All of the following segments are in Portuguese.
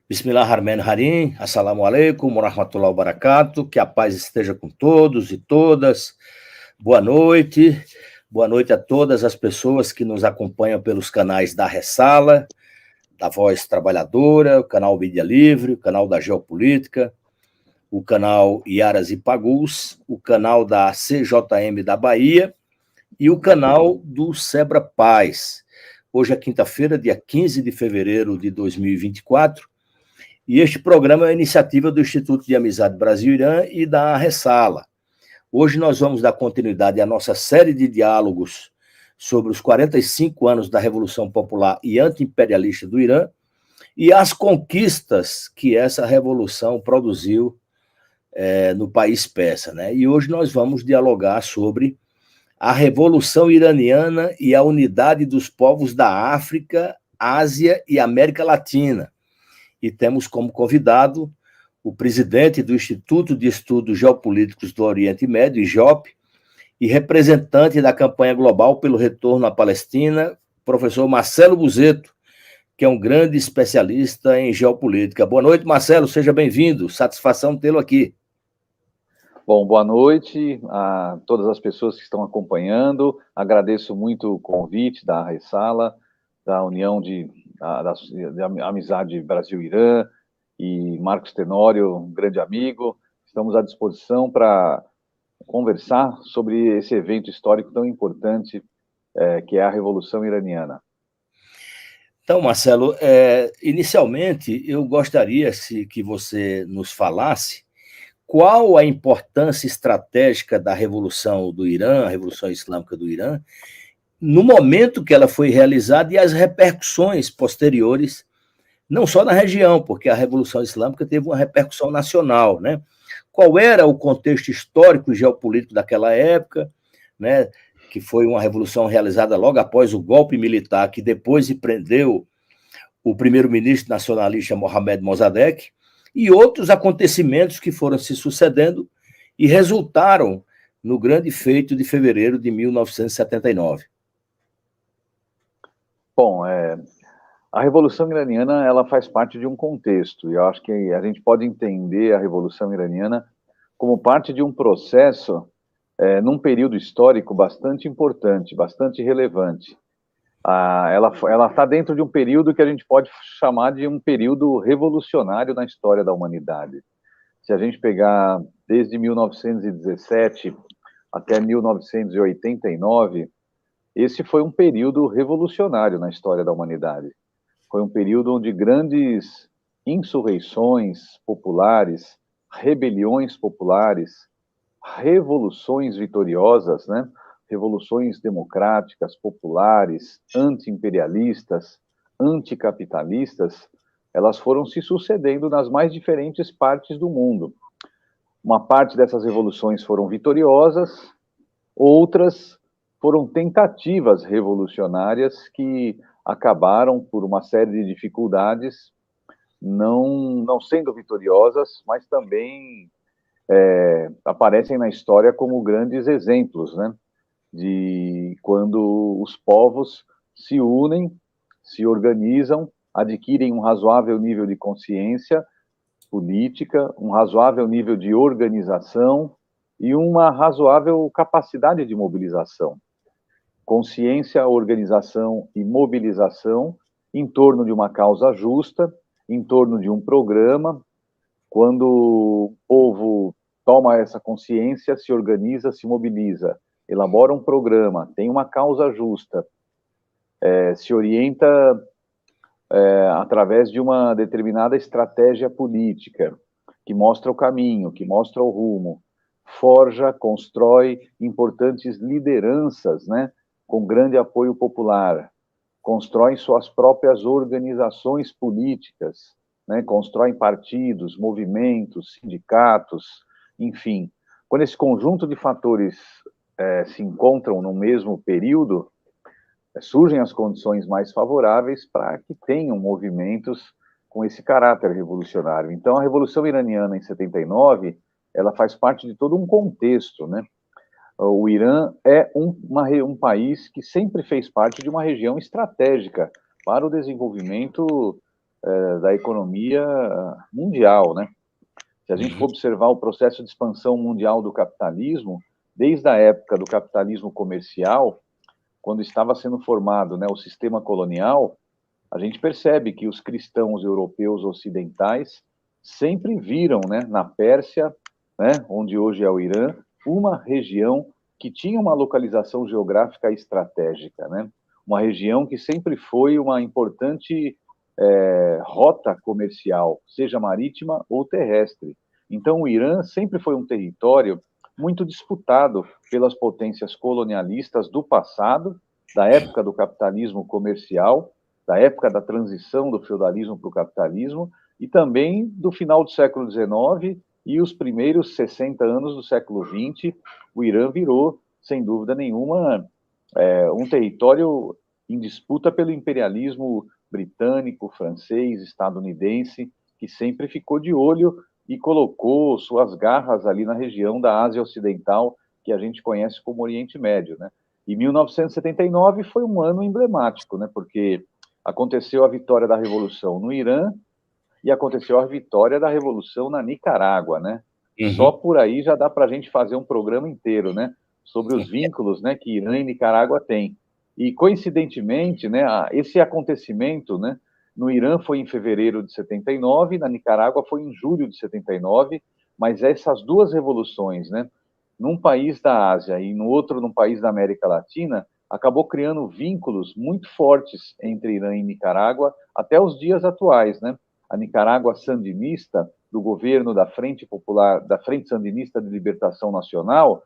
Bismillahirrahmanirrahim, assalamu alaikum, warahmatullahi wabarakatuh, que a paz esteja com todos e todas. Boa noite a todas as pessoas que nos acompanham pelos canais da Ressala, da Voz Trabalhadora, o canal Mídia Livre, o canal da Geopolítica, o canal Iaras e Pagus, o canal da CJM da Bahia e o canal do Sebra Paz. Hoje é quinta-feira, dia 15 de fevereiro de 2024, e este programa é a iniciativa do Instituto de Amizade Brasil-Irã e da Ressala. Hoje nós vamos dar continuidade à nossa série de diálogos sobre os 45 anos da Revolução Popular e Anti-Imperialista do Irã e as conquistas que essa revolução produziu no país persa, né? E hoje nós vamos dialogar sobre a Revolução Iraniana e a unidade dos povos da África, Ásia e América Latina. E temos como convidado o presidente do Instituto de Estudos Geopolíticos do Oriente Médio, IGEOP, e representante da campanha global pelo retorno à Palestina, professor Marcelo Buzetto, que é um grande especialista em geopolítica. Boa noite, Marcelo, seja bem-vindo, satisfação tê-lo aqui. Bom, boa noite a todas as pessoas que estão acompanhando, agradeço muito o convite da Ressala, da União da Amizade Brasil-Irã, e Marcos Tenório, um grande amigo. Estamos à disposição para conversar sobre esse evento histórico tão importante, que é a Revolução Iraniana. Então, Marcelo, inicialmente eu gostaria que você nos falasse qual a importância estratégica da Revolução do Irã, a Revolução Islâmica do Irã, no momento que ela foi realizada e as repercussões posteriores, não só na região, porque a Revolução Islâmica teve uma repercussão nacional, né? Qual era o contexto histórico e geopolítico daquela época, né? Que foi uma revolução realizada logo após o golpe militar, que depois prendeu o primeiro-ministro nacionalista Mohamed Mossadegh, e outros acontecimentos que foram se sucedendo e resultaram no grande feito de fevereiro de 1979. Bom, a Revolução Iraniana ela faz parte de um contexto, e eu acho que a gente pode entender a Revolução Iraniana como parte de um processo num período histórico bastante importante, bastante relevante. Ela está dentro de um período que a gente pode chamar de um período revolucionário na história da humanidade. Se a gente pegar desde 1917 até 1989, esse foi um período revolucionário na história da humanidade. Foi um período onde grandes insurreições populares, rebeliões populares, revoluções vitoriosas, né? Revoluções democráticas, populares, anti-imperialistas, anticapitalistas, elas foram se sucedendo nas mais diferentes partes do mundo. Uma parte dessas revoluções foram vitoriosas, outras foram tentativas revolucionárias que acabaram, por uma série de dificuldades, não sendo vitoriosas, mas também aparecem na história como grandes exemplos, né? De quando os povos se unem, se organizam, adquirem um razoável nível de consciência política, um razoável nível de organização e uma razoável capacidade de mobilização. Consciência, organização e mobilização em torno de uma causa justa, em torno de um programa. Quando o povo toma essa consciência, se organiza, se mobiliza, elabora um programa, tem uma causa justa, se orienta através de uma determinada estratégia política, que mostra o caminho, que mostra o rumo, forja, constrói importantes lideranças, né, com grande apoio popular, constrói suas próprias organizações políticas, né, constroem partidos, movimentos, sindicatos, enfim. Quando esse conjunto de fatores se encontram no mesmo período, surgem as condições mais favoráveis para que tenham movimentos com esse caráter revolucionário. Então, a Revolução Iraniana em 79, ela faz parte de todo um contexto, né? O Irã é um país que sempre fez parte de uma região estratégica para o desenvolvimento da economia mundial, né? Se a gente for observar o processo de expansão mundial do capitalismo, desde a época do capitalismo comercial, quando estava sendo formado, né, o sistema colonial, a gente percebe que os cristãos europeus ocidentais sempre viram, né, na Pérsia, né, onde hoje é o Irã, uma região que tinha uma localização geográfica estratégica, né? Uma região que sempre foi uma importante rota comercial, seja marítima ou terrestre. Então, o Irã sempre foi um território muito disputado pelas potências colonialistas do passado, da época do capitalismo comercial, da época da transição do feudalismo para o capitalismo, e também do final do século XIX e os primeiros 60 anos do século XX. O Irã virou, sem dúvida nenhuma, um território em disputa pelo imperialismo britânico, francês, estadunidense, que sempre ficou de olho e colocou suas garras ali na região da Ásia Ocidental, que a gente conhece como Oriente Médio, né? E 1979 foi um ano emblemático, né? Porque aconteceu a vitória da Revolução no Irã e aconteceu a vitória da Revolução na Nicarágua, né? Só por aí já dá para a gente fazer um programa inteiro, né? Sobre os vínculos, né, que Irã e Nicarágua têm. E, coincidentemente, né, esse acontecimento, né, no Irã foi em fevereiro de 79, na Nicarágua foi em julho de 79, mas essas duas revoluções, né, num país da Ásia e no outro num país da América Latina, acabou criando vínculos muito fortes entre Irã e Nicarágua até os dias atuais, né? A Nicarágua sandinista, do governo da Frente Popular, da Frente Sandinista de Libertação Nacional,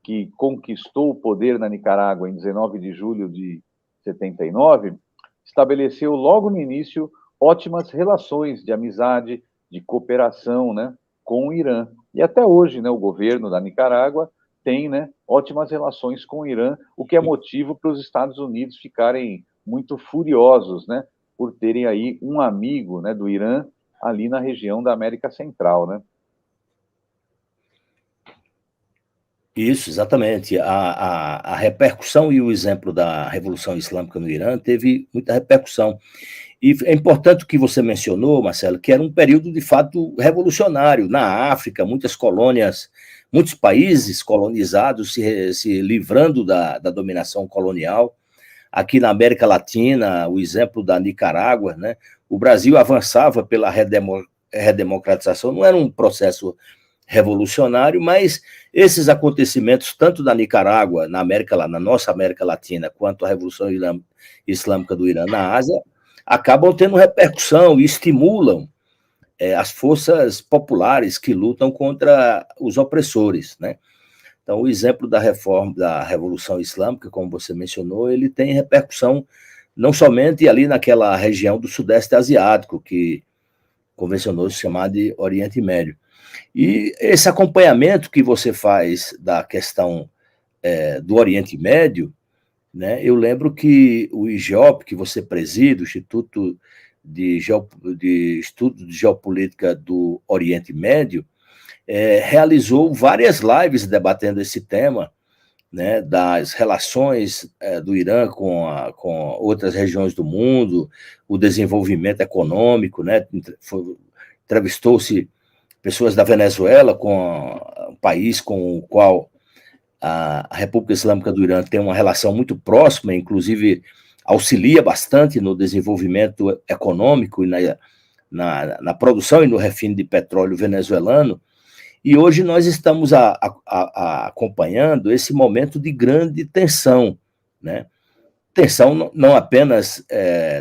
que conquistou o poder na Nicarágua em 19 de julho de 79, estabeleceu logo no início ótimas relações de amizade, de cooperação, né, com o Irã. E até hoje, né, o governo da Nicarágua tem, né, ótimas relações com o Irã, o que é motivo para os Estados Unidos ficarem muito furiosos, né, por terem aí um amigo, né, do Irã ali na região da América Central, né? Isso, exatamente. A repercussão e o exemplo da Revolução Islâmica no Irã teve muita repercussão. E é importante o que você mencionou, Marcelo, que era um período de fato revolucionário. Na África, muitas colônias, muitos países colonizados se livrando da dominação colonial. Aqui na América Latina, o exemplo da Nicarágua, né? O Brasil avançava pela redemocratização, não era um processo revolucionário, mas esses acontecimentos, tanto da Nicarágua, na nossa América Latina, quanto a Revolução Islâmica do Irã na Ásia, acabam tendo repercussão e estimulam as forças populares que lutam contra os opressores, né? Então, o exemplo da reforma da Revolução Islâmica, como você mencionou, ele tem repercussão não somente ali naquela região do Sudeste Asiático, que convencionou se chamar de Oriente Médio. E esse acompanhamento que você faz da questão do Oriente Médio, né, eu lembro que o IGEOP, que você preside, o Instituto de Estudo de Geopolítica do Oriente Médio, realizou várias lives debatendo esse tema, né, das relações do Irã com outras regiões do mundo, o desenvolvimento econômico, né, entrevistou-se pessoas da Venezuela, um país com o qual a República Islâmica do Irã tem uma relação muito próxima, inclusive auxilia bastante no desenvolvimento econômico e na produção e no refino de petróleo venezuelano. E hoje nós estamos acompanhando esse momento de grande tensão, né? Tensão não apenas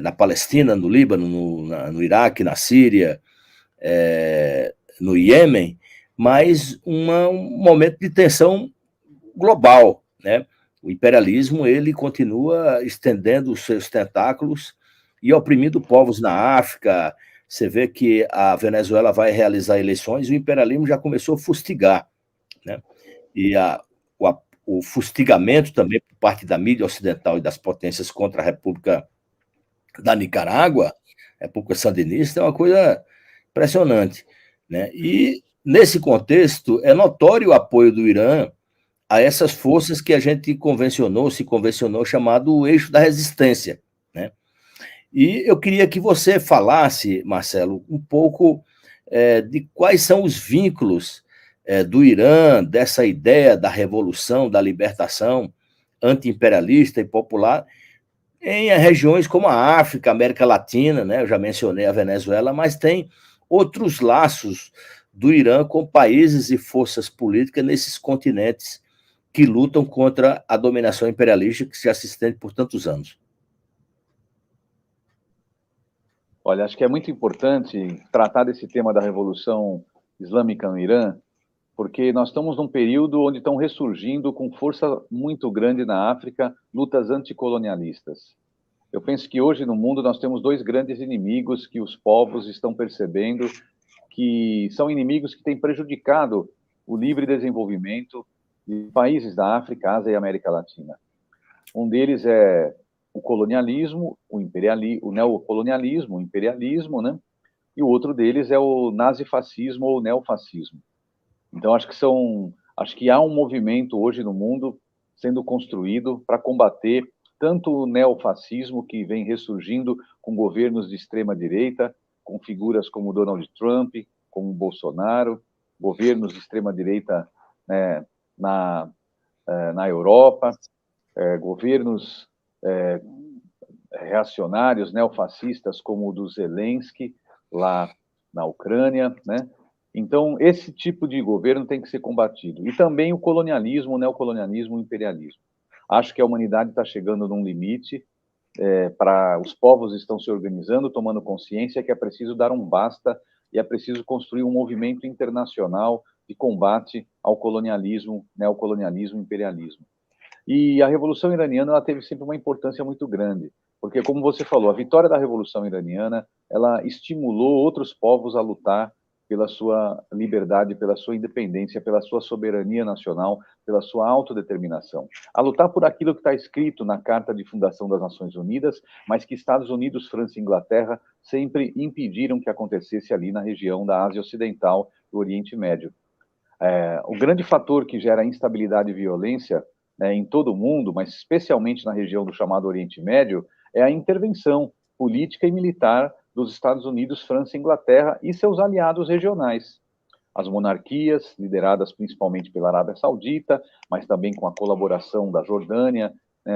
na Palestina, no Líbano, no Iraque, na Síria, no Iêmen, mas um momento de tensão global, né? O imperialismo ele continua estendendo os seus tentáculos e oprimindo povos na África. Você vê que a Venezuela vai realizar eleições e o imperialismo já começou a fustigar, né? E o fustigamento também por parte da mídia ocidental e das potências contra a República da Nicarágua, a República Sandinista, é uma coisa impressionante, né? E, nesse contexto, é notório o apoio do Irã a essas forças que a gente se convencionou chamado eixo da resistência, né? E eu queria que você falasse, Marcelo, um pouco de quais são os vínculos do Irã, dessa ideia da revolução, da libertação anti-imperialista e popular, em regiões como a África, América Latina, né? Eu já mencionei a Venezuela, mas tem outros laços do Irã com países e forças políticas nesses continentes que lutam contra a dominação imperialista que já se estende por tantos anos. Olha, acho que é muito importante tratar desse tema da Revolução Islâmica no Irã, porque nós estamos num período onde estão ressurgindo com força muito grande na África lutas anticolonialistas. Eu penso que hoje no mundo nós temos dois grandes inimigos que os povos estão percebendo que são inimigos que têm prejudicado o livre desenvolvimento de países da África, Ásia e América Latina. Um deles é o colonialismo, o neocolonialismo, o imperialismo, né? E o outro deles é o nazifascismo ou neofascismo. Então acho que há um movimento hoje no mundo sendo construído para combater tanto o neofascismo que vem ressurgindo com governos de extrema direita, com figuras como Donald Trump, como Bolsonaro, governos de extrema direita, né, na Europa, governos reacionários, neofascistas, como o do Zelensky, lá na Ucrânia, né? Então, esse tipo de governo tem que ser combatido. E também o colonialismo, o neocolonialismo, o imperialismo. Acho que a humanidade está chegando num limite, os povos estão se organizando, tomando consciência que é preciso dar um basta e é preciso construir um movimento internacional de combate ao colonialismo, neocolonialismo, imperialismo. E a Revolução Iraniana ela teve sempre uma importância muito grande, porque, como você falou, a vitória da Revolução Iraniana ela estimulou outros povos a lutar pela sua liberdade, pela sua independência, pela sua soberania nacional, pela sua autodeterminação. A lutar por aquilo que está escrito na Carta de Fundação das Nações Unidas, mas que Estados Unidos, França e Inglaterra sempre impediram que acontecesse ali na região da Ásia Ocidental, do Oriente Médio. O grande fator que gera instabilidade e violência em todo o mundo, mas especialmente na região do chamado Oriente Médio, é a intervenção política e militar dos Estados Unidos, França e Inglaterra e seus aliados regionais. As monarquias, lideradas principalmente pela Arábia Saudita, mas também com a colaboração da Jordânia,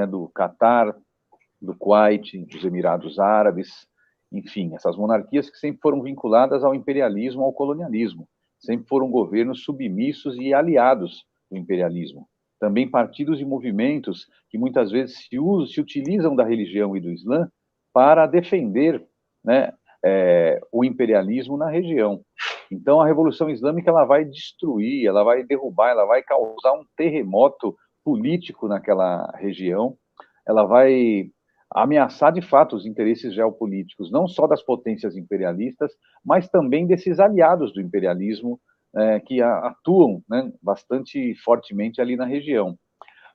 do Catar, do Kuwait, dos Emirados Árabes, enfim, essas monarquias que sempre foram vinculadas ao imperialismo, ao colonialismo, sempre foram governos submissos e aliados do imperialismo. Também partidos e movimentos que muitas vezes se utilizam da religião e do Islã para defender, né, o imperialismo na região. Então, a Revolução Islâmica ela vai destruir, ela vai derrubar, ela vai causar um terremoto político naquela região, ela vai ameaçar de fato os interesses geopolíticos, não só das potências imperialistas, mas também desses aliados do imperialismo que atuam, né, bastante fortemente ali na região.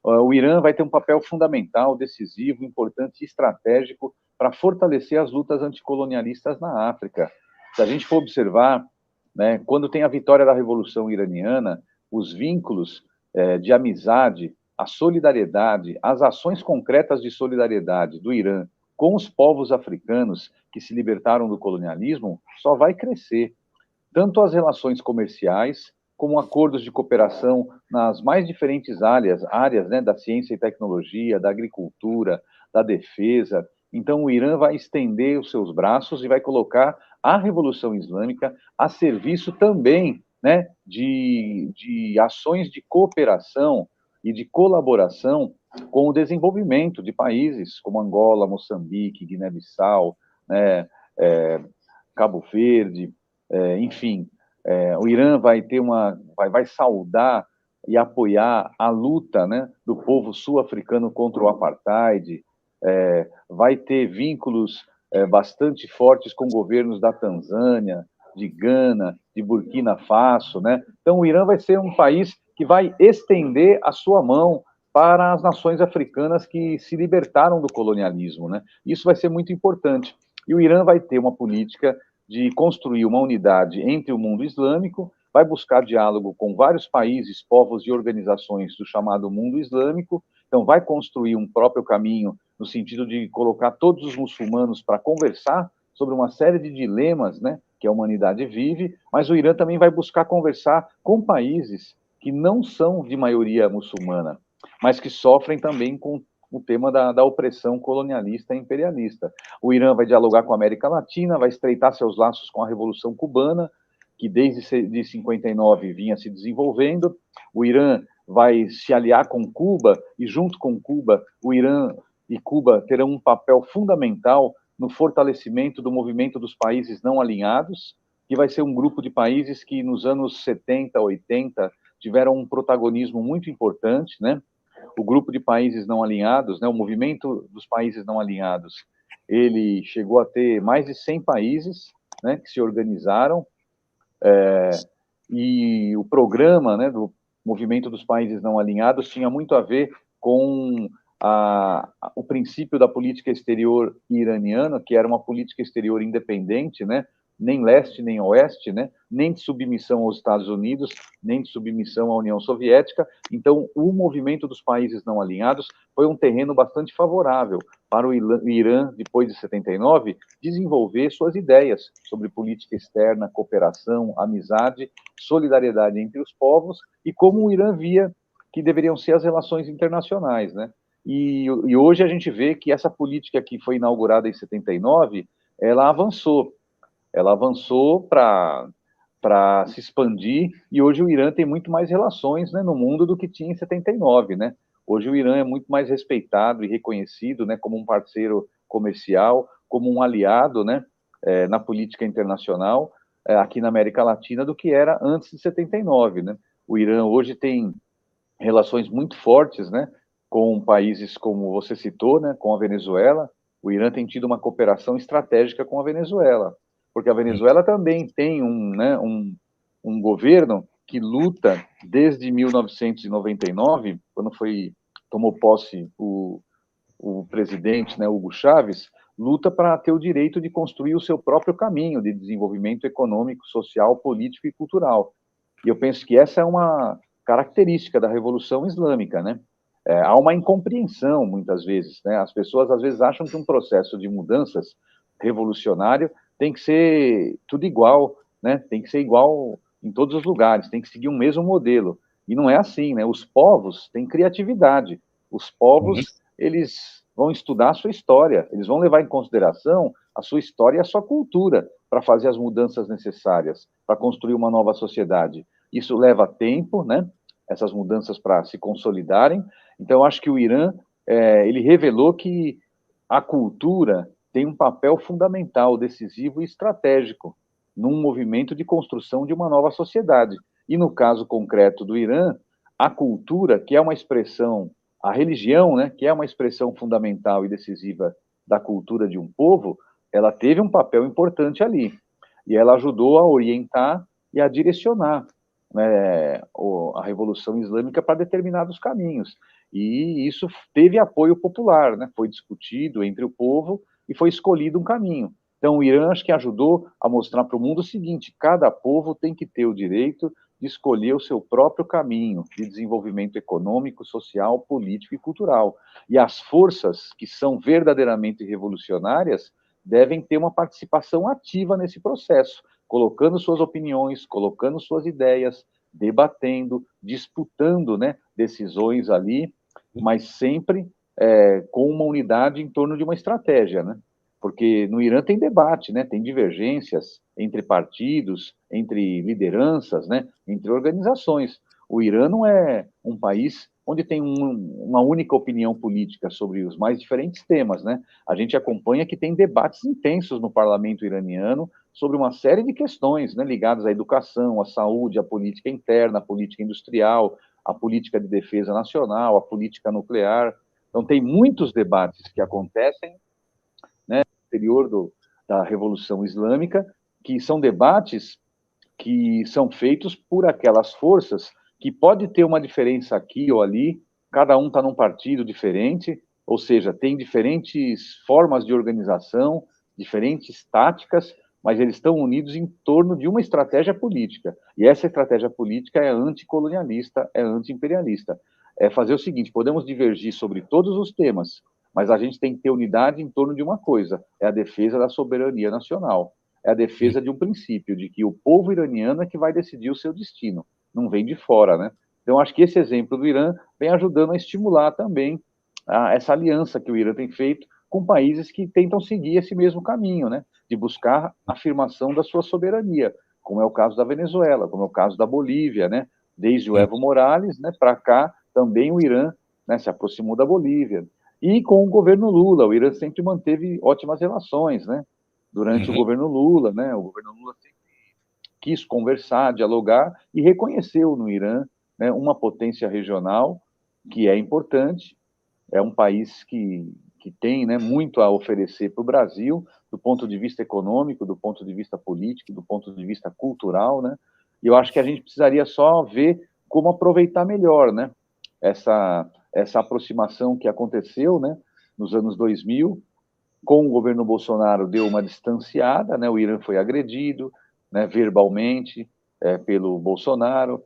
O Irã vai ter um papel fundamental, decisivo, importante e estratégico para fortalecer as lutas anticolonialistas na África. Se a gente for observar, né, quando tem a vitória da Revolução Iraniana, os vínculos de amizade, a solidariedade, as ações concretas de solidariedade do Irã com os povos africanos que se libertaram do colonialismo só vai crescer. Tanto as relações comerciais, como acordos de cooperação nas mais diferentes áreas né, da ciência e tecnologia, da agricultura, da defesa. Então, o Irã vai estender os seus braços e vai colocar a Revolução Islâmica a serviço também, né, de ações de cooperação e de colaboração com o desenvolvimento de países como Angola, Moçambique, Guiné-Bissau, né, Cabo Verde, enfim, o Irã vai saudar e apoiar a luta, né, do povo sul-africano contra o apartheid, vai ter vínculos bastante fortes com governos da Tanzânia, de Gana, de Burkina Faso, né? Então, o Irã vai ser um país que vai estender a sua mão para as nações africanas que se libertaram do colonialismo, né? Isso vai ser muito importante. E o Irã vai ter uma política de construir uma unidade entre o mundo islâmico, vai buscar diálogo com vários países, povos e organizações do chamado mundo islâmico, então vai construir um próprio caminho no sentido de colocar todos os muçulmanos para conversar sobre uma série de dilemas, né, que a humanidade vive, mas o Irã também vai buscar conversar com países que não são de maioria muçulmana, mas que sofrem também com o tema da opressão colonialista e imperialista. O Irã vai dialogar com a América Latina, vai estreitar seus laços com a Revolução Cubana, que desde de 59 vinha se desenvolvendo. O Irã vai se aliar com Cuba, e junto com Cuba, o Irã e Cuba terão um papel fundamental no fortalecimento do movimento dos países não alinhados, que vai ser um grupo de países que nos anos 70, 80 tiveram um protagonismo muito importante, né? O grupo de países não alinhados, né, o movimento dos países não alinhados, ele chegou a ter mais de 100 países, né, que se organizaram, e o programa, né, do movimento dos países não alinhados tinha muito a ver com o princípio da política exterior iraniana, que era uma política exterior independente, né, nem leste nem oeste, né, nem de submissão aos Estados Unidos, nem de submissão à União Soviética. Então, o movimento dos países não alinhados foi um terreno bastante favorável para o Irã, depois de 79, desenvolver suas ideias sobre política externa, cooperação, amizade, solidariedade entre os povos e como o Irã via que deveriam ser as relações internacionais, né? E hoje a gente vê que essa política que foi inaugurada em 79, ela avançou para se expandir, e hoje o Irã tem muito mais relações, né, no mundo do que tinha em 79, né? Hoje o Irã é muito mais respeitado e reconhecido, né, como um parceiro comercial, como um aliado, né, na política internacional, aqui na América Latina, do que era antes de 79, né? O Irã hoje tem relações muito fortes, né, com países como você citou, né, com a Venezuela. O Irã tem tido uma cooperação estratégica com a Venezuela, porque a Venezuela também tem um governo que luta desde 1999, quando tomou posse o presidente, né, Hugo Chávez, luta para ter o direito de construir o seu próprio caminho de desenvolvimento econômico, social, político e cultural. E eu penso que essa é uma característica da Revolução Islâmica, né? Há uma incompreensão, muitas vezes, né? As pessoas, às vezes, acham que um processo de mudanças revolucionário tem que ser tudo igual, né? Tem que ser igual em todos os lugares, tem que seguir um mesmo modelo. E não é assim, né? Os povos têm criatividade. Os povos, eles vão estudar a sua história, eles vão levar em consideração a sua história e a sua cultura para fazer as mudanças necessárias, para construir uma nova sociedade. Isso leva tempo, né? Essas mudanças para se consolidarem. Então, eu acho que o Irã, ele revelou que a cultura tem um papel fundamental, decisivo e estratégico num movimento de construção de uma nova sociedade. E no caso concreto do Irã, a cultura, que é uma expressão, a religião, né, que é uma expressão fundamental e decisiva da cultura de um povo, ela teve um papel importante ali. E ela ajudou a orientar e a direcionar, né, a Revolução Islâmica para determinados caminhos. E isso teve apoio popular, né, foi discutido entre o povo e foi escolhido um caminho. Então, o Irã, acho que ajudou a mostrar para o mundo o seguinte: cada povo tem que ter o direito de escolher o seu próprio caminho de desenvolvimento econômico, social, político e cultural. E as forças que são verdadeiramente revolucionárias devem ter uma participação ativa nesse processo, colocando suas opiniões, colocando suas ideias, debatendo, disputando, né, decisões ali, mas sempre com uma unidade em torno de uma estratégia, né? Porque no Irã tem debate, né? Tem divergências entre partidos, entre lideranças, né? Entre organizações. O Irã não é um país onde tem uma única opinião política sobre os mais diferentes temas, né? A gente acompanha que tem debates intensos no parlamento iraniano sobre uma série de questões, né, ligadas à educação, à saúde, à política interna, à política industrial, à política de defesa nacional, à política nuclear. Então, tem muitos debates que acontecem, né, no interior da Revolução Islâmica, que são debates que são feitos por aquelas forças que pode ter uma diferença aqui ou ali, cada um está num partido diferente, ou seja, tem diferentes formas de organização, diferentes táticas, mas eles estão unidos em torno de uma estratégia política. E essa estratégia política é anticolonialista, é anti-imperialista. É fazer o seguinte: podemos divergir sobre todos os temas, mas a gente tem que ter unidade em torno de uma coisa, é a defesa da soberania nacional, é a defesa de um princípio, de que o povo iraniano é que vai decidir o seu destino, não vem de fora, né? Então, acho que esse exemplo do Irã vem ajudando a estimular também essa aliança que o Irã tem feito com países que tentam seguir esse mesmo caminho, né? De buscar a afirmação da sua soberania, como é o caso da Venezuela, como é o caso da Bolívia, né? Desde o Evo Morales, né, para cá, também o Irã, né, se aproximou da Bolívia. E com o governo Lula, o Irã sempre manteve ótimas relações, né? Durante o governo Lula, né? O governo Lula sempre quis conversar, dialogar e reconheceu no Irã, né, uma potência regional que é importante, é um país que tem, né, muito a oferecer para o Brasil, do ponto de vista econômico, do ponto de vista político, do ponto de vista cultural, né? E eu acho que a gente precisaria só ver como aproveitar melhor, né? Essa aproximação que aconteceu, né, nos anos 2000, com o governo Bolsonaro deu uma distanciada, né? O Irã foi agredido, né, verbalmente, pelo Bolsonaro,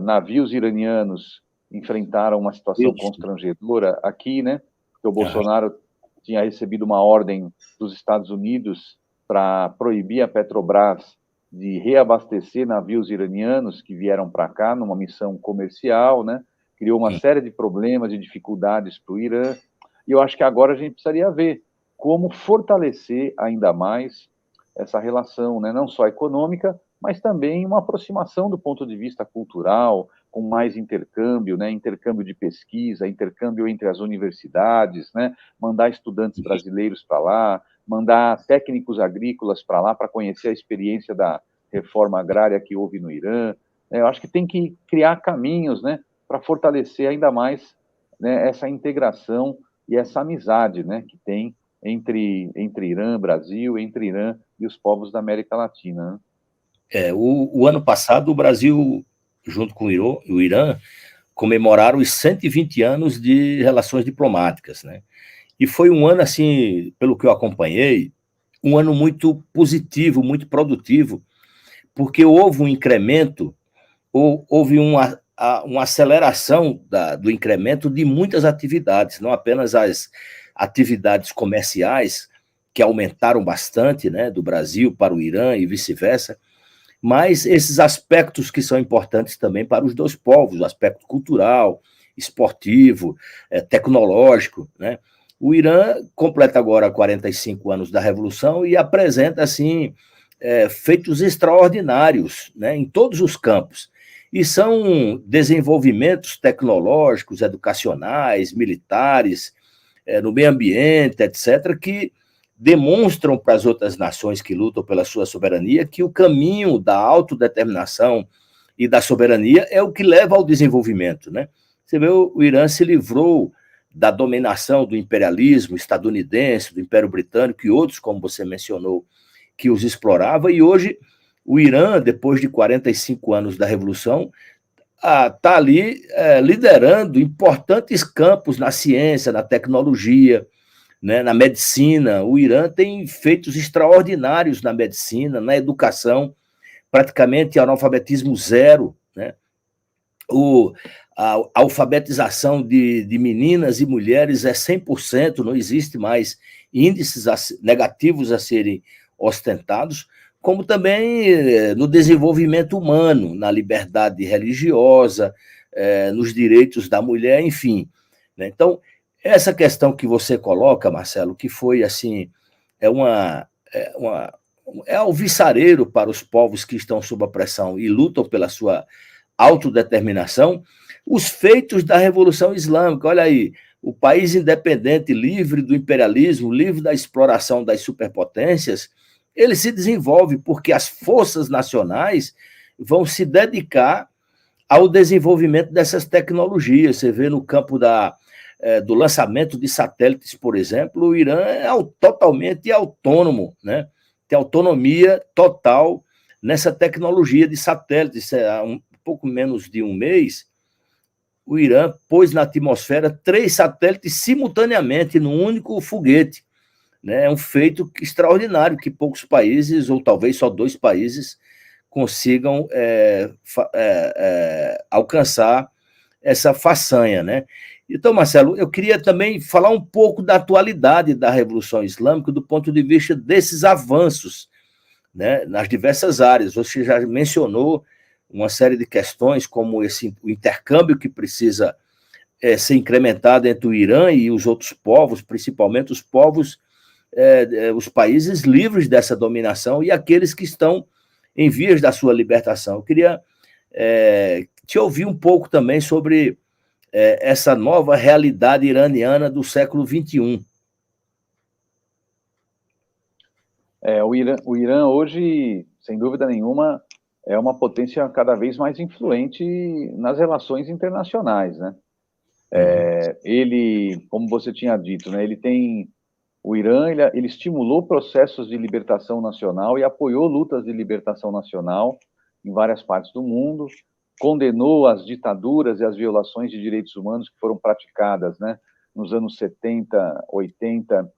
navios iranianos enfrentaram uma situação constrangedora aqui, né? Porque o Bolsonaro tinha recebido uma ordem dos Estados Unidos para proibir a Petrobras de reabastecer navios iranianos que vieram para cá numa missão comercial, né? Criou uma série de problemas e dificuldades para o Irã. E eu acho que agora a gente precisaria ver como fortalecer ainda mais essa relação, né? Não só econômica, mas também uma aproximação do ponto de vista cultural, com mais intercâmbio, né? Intercâmbio de pesquisa, intercâmbio entre as universidades, né? Mandar estudantes brasileiros para lá, mandar técnicos agrícolas para lá para conhecer a experiência da reforma agrária que houve no Irã. Eu acho que tem que criar caminhos, né, para fortalecer ainda mais, né, essa integração e essa amizade, né, que tem entre Irã, Brasil, entre Irã e os povos da América Latina, né? O ano passado, o Brasil, junto com o Irã, comemoraram os 120 anos de relações diplomáticas, né? E foi um ano, assim, pelo que eu acompanhei, um ano muito positivo, muito produtivo, porque houve um incremento, houve uma aceleração do incremento de muitas atividades, não apenas as atividades comerciais, que aumentaram bastante, né, do Brasil para o Irã e vice-versa, mas esses aspectos que são importantes também para os dois povos, o aspecto cultural, esportivo, tecnológico, né? O Irã completa agora 45 anos da Revolução e apresenta, assim, feitos extraordinários, né, em todos os campos. E são desenvolvimentos tecnológicos, educacionais, militares, no meio ambiente, etc., que demonstram para as outras nações que lutam pela sua soberania que o caminho da autodeterminação e da soberania é o que leva ao desenvolvimento, né? Você vê, o Irã se livrou da dominação do imperialismo estadunidense, do Império Britânico e outros, como você mencionou, que os explorava, e hoje o Irã, depois de 45 anos da Revolução, está ali liderando importantes campos na ciência, na tecnologia, né, na medicina. O Irã tem feitos extraordinários na medicina, na educação, praticamente analfabetismo zero, né? A alfabetização de meninas e mulheres é 100%, não existe mais índices negativos a serem ostentados, como também no desenvolvimento humano, na liberdade religiosa, nos direitos da mulher, enfim, né? Então, essa questão que você coloca, Marcelo, que foi assim, é alvissareiro para os povos que estão sob a pressão e lutam pela sua autodeterminação, os feitos da Revolução Islâmica. Olha aí, o país independente, livre do imperialismo, livre da exploração das superpotências, ele se desenvolve porque as forças nacionais vão se dedicar ao desenvolvimento dessas tecnologias. Você vê no campo do lançamento de satélites, por exemplo, o Irã é totalmente autônomo, né? Tem autonomia total nessa tecnologia de satélites. Há um pouco menos de um mês, o Irã pôs na atmosfera 3 satélites simultaneamente num único foguete, né? É um feito extraordinário que poucos países, ou talvez só 2 países, consigam alcançar essa façanha, né? Então, Marcelo, eu queria também falar um pouco da atualidade da Revolução Islâmica do ponto de vista desses avanços, né, nas diversas áreas. Você já mencionou uma série de questões, como o intercâmbio que precisa ser incrementado entre o Irã e os outros povos, principalmente os povos, os países livres dessa dominação e aqueles que estão em vias da sua libertação. Eu queria te ouvir um pouco também sobre essa nova realidade iraniana do século XXI. O Irã hoje, sem dúvida nenhuma, é uma potência cada vez mais influente nas relações internacionais, né? Ele, como você tinha dito, né, o Irã, ele estimulou processos de libertação nacional e apoiou lutas de libertação nacional em várias partes do mundo, condenou as ditaduras e as violações de direitos humanos que foram praticadas, né, nos anos 70, 80,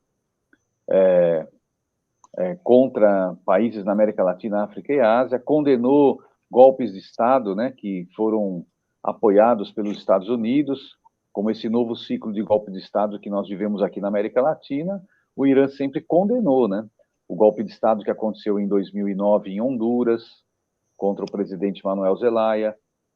contra países na América Latina, África e Ásia, condenou golpes de Estado, né, que foram apoiados pelos Estados Unidos, como esse novo ciclo de golpe de Estado que nós vivemos aqui na América Latina. O Irã sempre condenou, né, o golpe de Estado que aconteceu em 2009 em Honduras, contra o presidente Manuel Zelaya,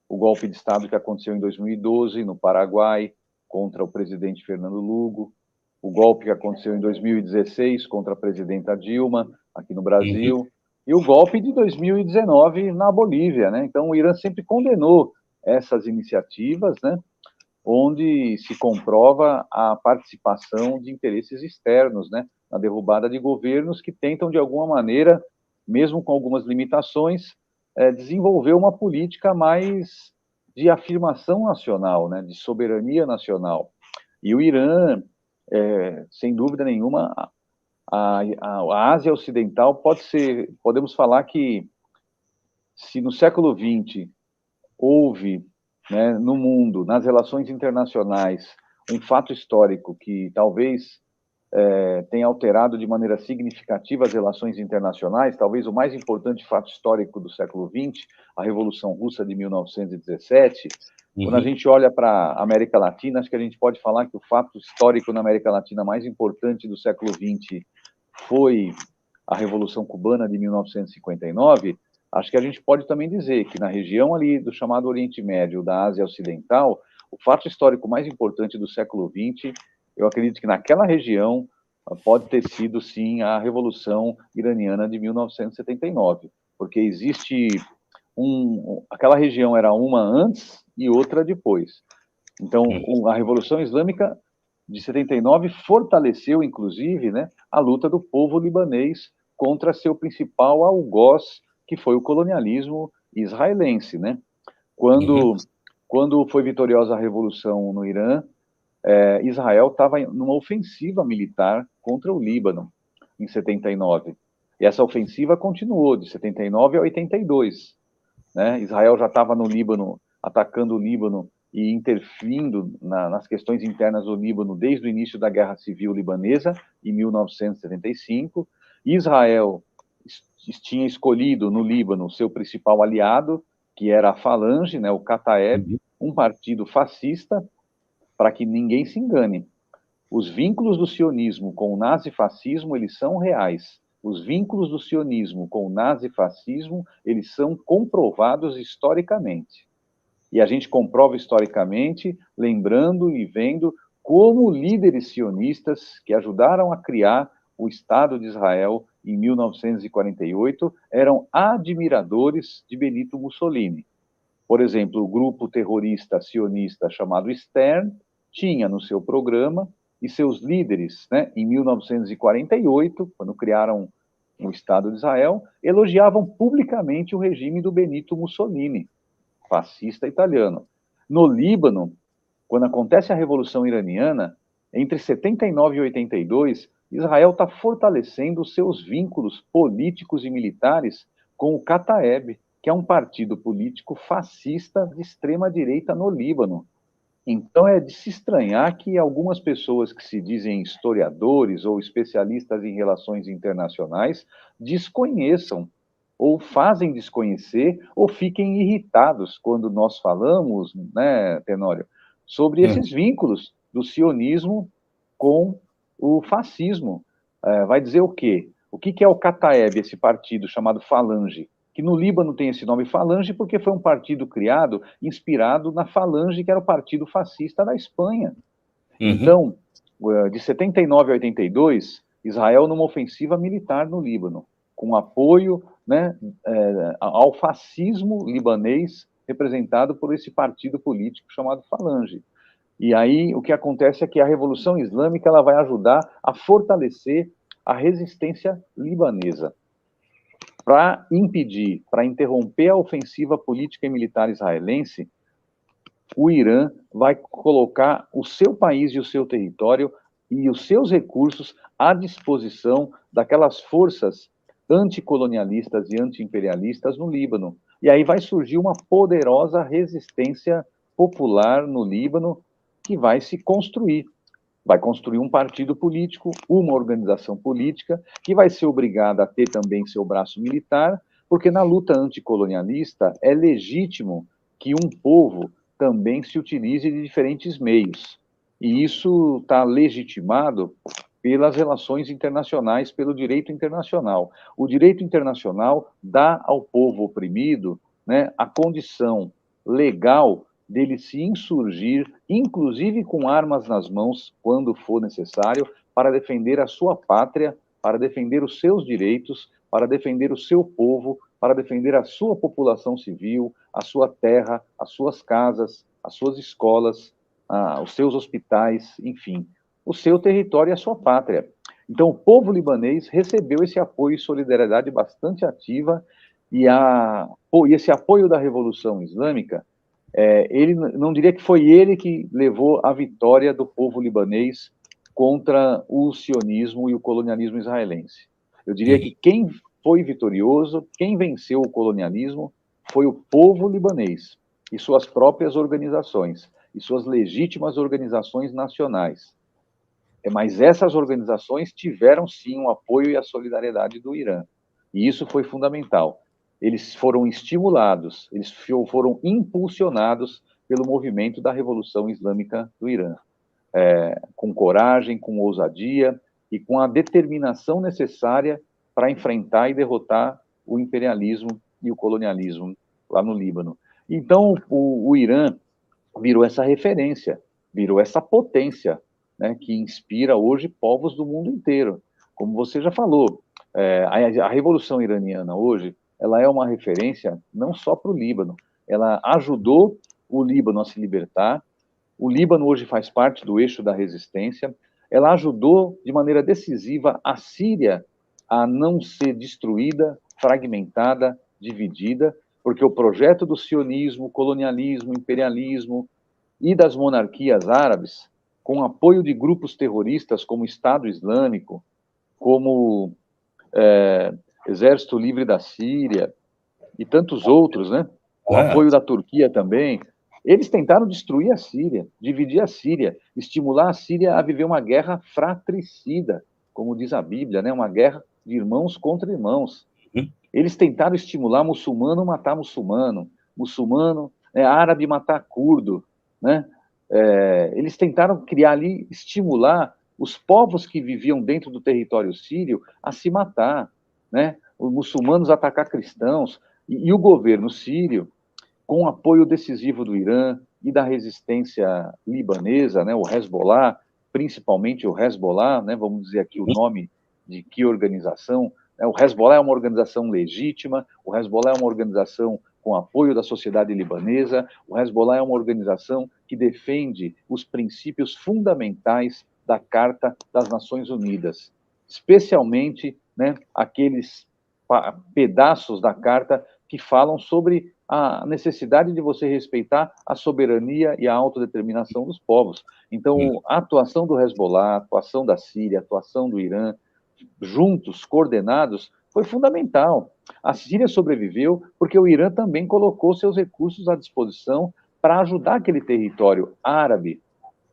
o golpe de Estado que aconteceu em 2012 no Paraguai, contra o presidente Fernando Lugo, o golpe que aconteceu em 2016 contra a presidenta Dilma, aqui no Brasil, e o golpe de 2019 na Bolívia, né? Então, o Irã sempre condenou essas iniciativas, né, onde se comprova a participação de interesses externos, né, na derrubada de governos que tentam, de alguma maneira, mesmo com algumas limitações, desenvolver uma política mais de afirmação nacional, né, de soberania nacional. E o Irã, sem dúvida nenhuma, a Ásia Ocidental podemos falar que, se no século XX houve, né, no mundo, nas relações internacionais, um fato histórico que talvez tenha alterado de maneira significativa as relações internacionais, talvez o mais importante fato histórico do século XX, a Revolução Russa de 1917, quando a gente olha para a América Latina, acho que a gente pode falar que o fato histórico na América Latina mais importante do século XX foi a Revolução Cubana de 1959. Acho que a gente pode também dizer que na região ali do chamado Oriente Médio, da Ásia Ocidental, o fato histórico mais importante do século XX, eu acredito que naquela região pode ter sido, sim, a Revolução Iraniana de 1979, porque existe aquela região era uma antes e outra depois. Então, a Revolução Islâmica de 79 fortaleceu, inclusive, né, a luta do povo libanês contra seu principal algoz, que foi o colonialismo israelense, né? Quando foi vitoriosa a Revolução no Irã, Israel estava numa ofensiva militar contra o Líbano, em 79. E essa ofensiva continuou, de 79 a 82. Né? Israel já estava no Líbano, atacando o Líbano e interferindo nas questões internas do Líbano desde o início da Guerra Civil Libanesa, em 1975. Israel tinha escolhido no Líbano seu principal aliado, que era a Falange, né, o Kataeb, um partido fascista. Para que ninguém se engane, os vínculos do sionismo com o nazifascismo, eles são reais. Os vínculos do sionismo com o nazifascismo, eles são comprovados historicamente. E a gente comprova historicamente, lembrando e vendo como líderes sionistas que ajudaram a criar o Estado de Israel em 1948 eram admiradores de Benito Mussolini. Por exemplo, o grupo terrorista sionista chamado Stern tinha no seu programa, e seus líderes, né, em 1948, quando criaram o Estado de Israel, elogiavam publicamente o regime do Benito Mussolini, fascista italiano. No Líbano, quando acontece a Revolução Iraniana, entre 79 e 82, Israel está fortalecendo seus vínculos políticos e militares com o Kataeb, que é um partido político fascista de extrema-direita no Líbano. Então é de se estranhar que algumas pessoas que se dizem historiadores ou especialistas em relações internacionais desconheçam ou fazem desconhecer, ou fiquem irritados quando nós falamos, né, Tenório, sobre esses vínculos do sionismo com o fascismo. Vai dizer o quê? O que é o Kataeb, esse partido chamado Falange? Que no Líbano tem esse nome Falange porque foi um partido criado, inspirado na Falange, que era o partido fascista da Espanha. Então, de 79 a 82, Israel numa ofensiva militar no Líbano, com apoio, né, ao fascismo libanês representado por esse partido político chamado Falange. E aí o que acontece é que a Revolução Islâmica ela vai ajudar a fortalecer a resistência libanesa para impedir, para interromper a ofensiva política e militar israelense. O Irã vai colocar o seu país e o seu território e os seus recursos à disposição daquelas forças anticolonialistas e anti-imperialistas no Líbano. E aí vai surgir uma poderosa resistência popular no Líbano que vai se construir. Vai construir um partido político, uma organização política, que vai ser obrigada a ter também seu braço militar, porque na luta anticolonialista é legítimo que um povo também se utilize de diferentes meios. E isso está legitimado pelas relações internacionais, pelo direito internacional. O direito internacional dá ao povo oprimido, né, a condição legal dele se insurgir, inclusive com armas nas mãos, quando for necessário, para defender a sua pátria, para defender os seus direitos, para defender o seu povo, para defender a sua população civil, a sua terra, as suas casas, as suas escolas, os seus hospitais, enfim, o seu território e a sua pátria. Então, o povo libanês recebeu esse apoio e solidariedade bastante ativa, e esse apoio da Revolução Islâmica, ele não diria que foi ele que levou a vitória do povo libanês contra o sionismo e o colonialismo israelense. Eu diria que quem foi vitorioso, quem venceu o colonialismo, foi o povo libanês e suas próprias organizações, e suas legítimas organizações nacionais. Mas essas organizações tiveram, sim, o apoio e a solidariedade do Irã. E isso foi fundamental. Eles foram estimulados, eles foram impulsionados pelo movimento da Revolução Islâmica do Irã. Com coragem, com ousadia e com a determinação necessária para enfrentar e derrotar o imperialismo e o colonialismo lá no Líbano. Então, o Irã virou essa referência, virou essa potência, né, que inspira hoje povos do mundo inteiro. Como você já falou, a Revolução Iraniana hoje, ela é uma referência não só para o Líbano, ela ajudou o Líbano a se libertar, o Líbano hoje faz parte do eixo da resistência, ela ajudou de maneira decisiva a Síria a não ser destruída, fragmentada, dividida, porque o projeto do sionismo, colonialismo, imperialismo e das monarquias árabes, com apoio de grupos terroristas como o Estado Islâmico, como Exército Livre da Síria e tantos outros, né? Com apoio da Turquia também, eles tentaram destruir a Síria, dividir a Síria, estimular a Síria a viver uma guerra fratricida, como diz a Bíblia, né? Uma guerra de irmãos contra irmãos. Eles tentaram estimular muçulmano matar muçulmano, árabe matar curdo, né? Eles tentaram criar ali, estimular os povos que viviam dentro do território sírio a se matar, né? Os muçulmanos atacar cristãos, e o governo sírio, com o apoio decisivo do Irã e da resistência libanesa, né? O Hezbollah, principalmente o Hezbollah, né? Vamos dizer aqui o nome de que organização. O Hezbollah é uma organização legítima, o Hezbollah é uma organização com apoio da sociedade libanesa, o Hezbollah é uma organização que defende os princípios fundamentais da Carta das Nações Unidas, especialmente, né, aqueles pedaços da Carta que falam sobre a necessidade de você respeitar a soberania e a autodeterminação dos povos. Então, a atuação do Hezbollah, a atuação da Síria, a atuação do Irã, juntos, coordenados, foi fundamental. A Síria sobreviveu porque o Irã também colocou seus recursos à disposição para ajudar aquele território árabe.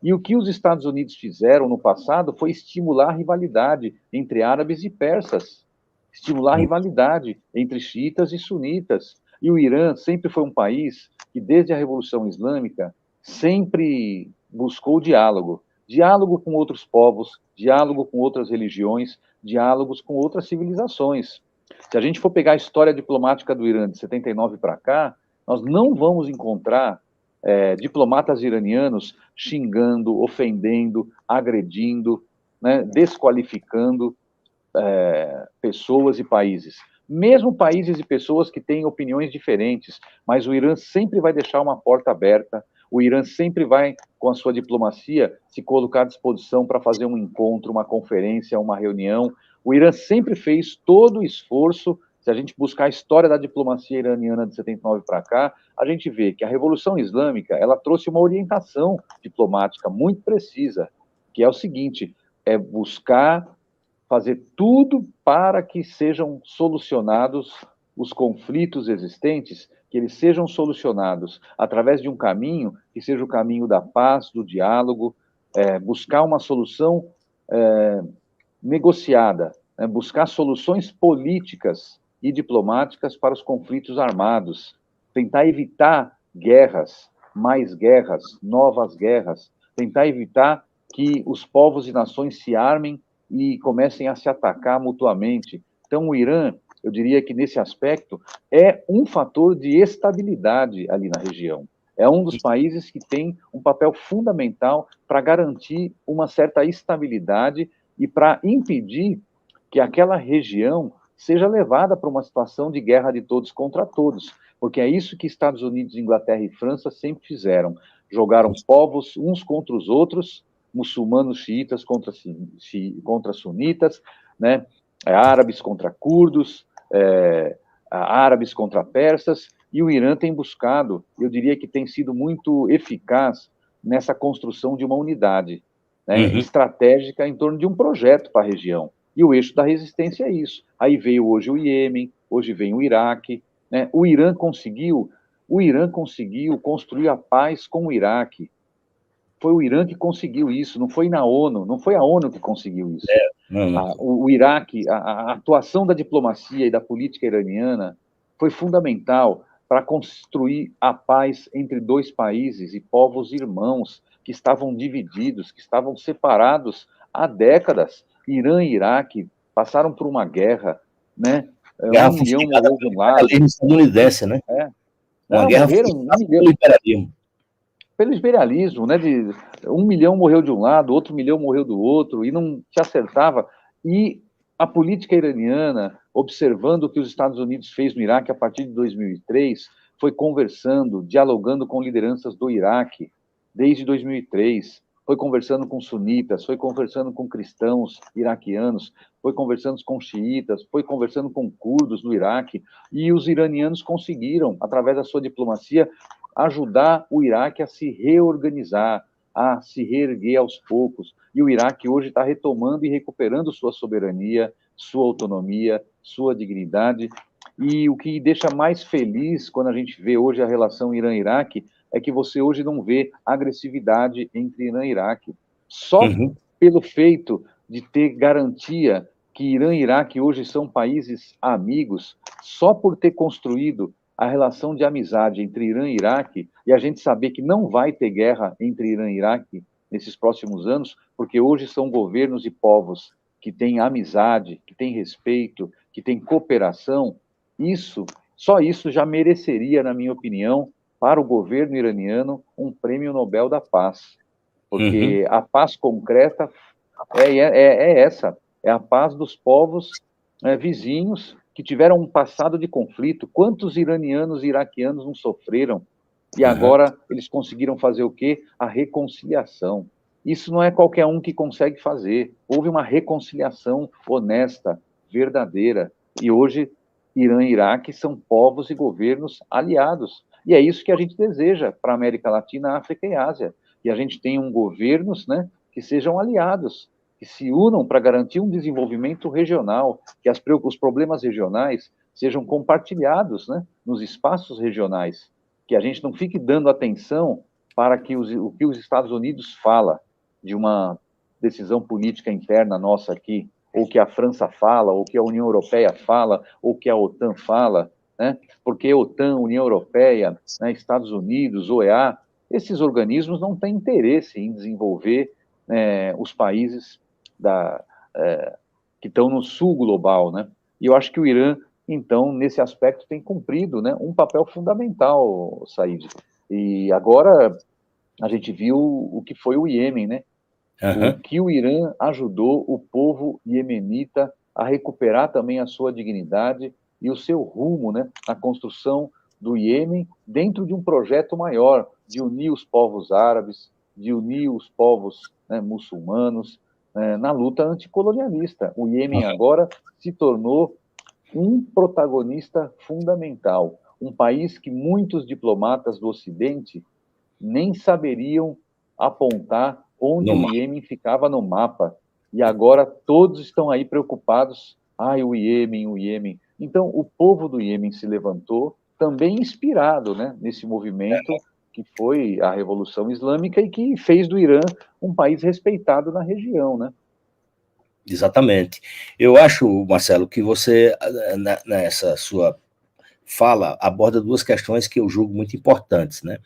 E o que os Estados Unidos fizeram no passado foi estimular a rivalidade entre árabes e persas. estimular a rivalidade entre xiitas e sunitas. E o Irã sempre foi um país que, desde a Revolução Islâmica, sempre buscou diálogo. Diálogo com outros povos, diálogo com outras religiões, diálogos com outras civilizações. Se a gente for pegar a história diplomática do Irã de 79 para cá, nós não vamos encontrar diplomatas iranianos xingando, ofendendo, agredindo, né, desqualificando pessoas e países. Mesmo países e pessoas que têm opiniões diferentes, mas o Irã sempre vai deixar uma porta aberta, o Irã sempre vai, com a sua diplomacia, se colocar à disposição para fazer um encontro, uma conferência, uma reunião. O Irã sempre fez todo o esforço. Se a gente buscar a história da diplomacia iraniana de 79 para cá, a gente vê que a Revolução Islâmica, ela trouxe uma orientação diplomática muito precisa, que é o seguinte, é buscar fazer tudo para que sejam solucionados os conflitos existentes, que eles sejam solucionados através de um caminho que seja o caminho da paz, do diálogo, buscar uma solução negociada, buscar soluções políticas e diplomáticas para os conflitos armados, tentar evitar guerras, mais guerras, novas guerras, tentar evitar que os povos e nações se armem e comecem a se atacar mutuamente. Então, o Irã, eu diria que nesse aspecto, é um fator de estabilidade ali na região. É um dos países que tem um papel fundamental para garantir uma certa estabilidade e para impedir que aquela região seja levada para uma situação de guerra de todos contra todos, porque é isso que Estados Unidos, Inglaterra e França sempre fizeram. Jogaram povos uns contra os outros, muçulmanos xiitas contra sunitas, né? Árabes contra curdos, árabes contra persas, e o Irã tem buscado, eu diria que tem sido muito eficaz nessa construção de uma unidade, né, estratégica em torno de um projeto para a região. E o eixo da resistência é isso. Aí veio hoje o Iêmen, hoje vem o Iraque, né? O Irã conseguiu construir a paz com o Iraque. Foi o Irã que conseguiu isso, não foi na ONU, não foi a ONU que conseguiu isso. O Iraque, a atuação da diplomacia e da política iraniana foi fundamental para construir a paz entre dois países e povos irmãos que estavam divididos, que estavam separados há décadas. Irã e Iraque passaram por uma guerra, né? Guerra 1 milhão morreu de um lado. Estadunidense, né? Uma guerra morreram 1 milhão. Pelo imperialismo, né? 1 milhão morreu de um lado, outro milhão morreu do outro, e não se acertava. E a política iraniana, observando o que os Estados Unidos fez no Iraque a partir de 2003, foi conversando, dialogando com lideranças do Iraque desde 2003, foi conversando com sunitas, foi conversando com cristãos iraquianos, foi conversando com xiitas, foi conversando com curdos do Iraque, e os iranianos conseguiram, através da sua diplomacia, ajudar o Iraque a se reorganizar, a se reerguer aos poucos. E o Iraque hoje está retomando e recuperando sua soberania, sua autonomia, sua dignidade. E o que deixa mais feliz quando a gente vê hoje a relação Irã-Iraque é que você hoje não vê agressividade entre Irã e Iraque. Só pelo feito de ter garantia que Irã e Iraque hoje são países amigos, só por ter construído a relação de amizade entre Irã e Iraque, e a gente saber que não vai ter guerra entre Irã e Iraque nesses próximos anos, porque hoje são governos e povos que têm amizade, que têm respeito, que têm cooperação, só isso já mereceria, na minha opinião, para o governo iraniano, um prêmio Nobel da Paz. Porque a paz concreta é essa, é a paz dos povos vizinhos que tiveram um passado de conflito. Quantos iranianos e iraquianos não sofreram? E agora eles conseguiram fazer o quê? A reconciliação. Isso não é qualquer um que consegue fazer. Houve uma reconciliação honesta, verdadeira. E hoje, Irã e Iraque são povos e governos aliados. E é isso que a gente deseja para a América Latina, África e Ásia. Que a gente tenha governos, né, que sejam aliados, que se unam para garantir um desenvolvimento regional, que os problemas regionais sejam compartilhados, né, nos espaços regionais, que a gente não fique dando atenção para o que os Estados Unidos fala de uma decisão política interna nossa aqui ou que a França fala, ou que a União Europeia fala, ou que a OTAN fala, né? Porque OTAN, União Europeia, né, Estados Unidos, OEA, esses organismos não têm interesse em desenvolver os países que estão no sul global, né? E eu acho que o Irã, então, nesse aspecto, tem cumprido, né, um papel fundamental, Said. E agora a gente viu o que foi o Iêmen, né? O que o Irã ajudou o povo iemenita a recuperar também a sua dignidade e o seu rumo, né, na construção do Iêmen dentro de um projeto maior, de unir os povos árabes, de unir os povos, né, muçulmanos, na luta anticolonialista. O Iêmen agora se tornou um protagonista fundamental, um país que muitos diplomatas do Ocidente nem saberiam apontar onde o Iêmen ficava no mapa. E agora todos estão aí preocupados. Ai, o Iêmen, o Iêmen. Então, o povo do Iêmen se levantou, também inspirado, né, nesse movimento que foi a Revolução Islâmica e que fez do Irã um país respeitado na região, né? Exatamente. Eu acho, Marcelo, que você, nessa sua fala, aborda duas questões que eu julgo muito importantes, né?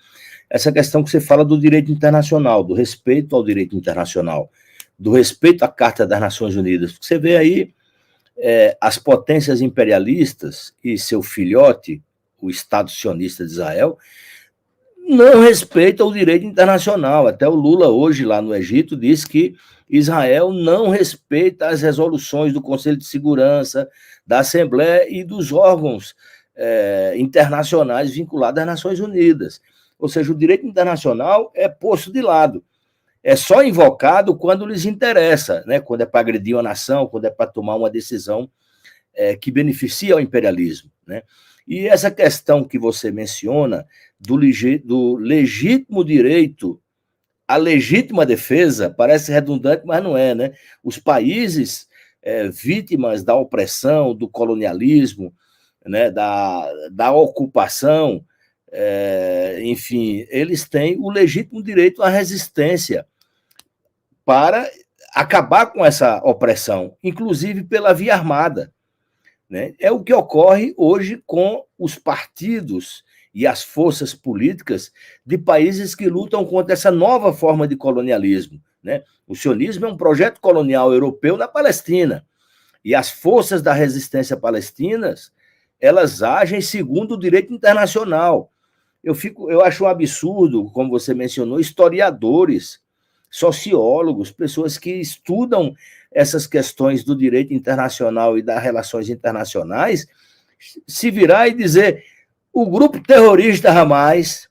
Essa questão que você fala do direito internacional, do respeito ao direito internacional, do respeito à Carta das Nações Unidas. Você vê aí as potências imperialistas e seu filhote, o Estado sionista de Israel, não respeitam o direito internacional. Até o Lula, hoje, lá no Egito, disse que Israel não respeita as resoluções do Conselho de Segurança, da Assembleia e dos órgãos internacionais vinculados às Nações Unidas. Ou seja, o direito internacional é posto de lado. É só invocado quando lhes interessa, né? Quando é para agredir uma nação, quando é para tomar uma decisão que beneficia o imperialismo, né? E essa questão que você menciona do legítimo direito à legítima defesa parece redundante, mas não é, né? Os países vítimas da opressão, do colonialismo, né, da ocupação, enfim, eles têm o legítimo direito à resistência para acabar com essa opressão, inclusive pela via armada. Né? É o que ocorre hoje com os partidos e as forças políticas de países que lutam contra essa nova forma de colonialismo. Né? O sionismo é um projeto colonial europeu na Palestina, e as forças da resistência palestinas, elas agem segundo o direito internacional. Eu acho um absurdo, como você mencionou, historiadores, sociólogos, pessoas que estudam essas questões do direito internacional e das relações internacionais, se virar e dizer o grupo terrorista Hamas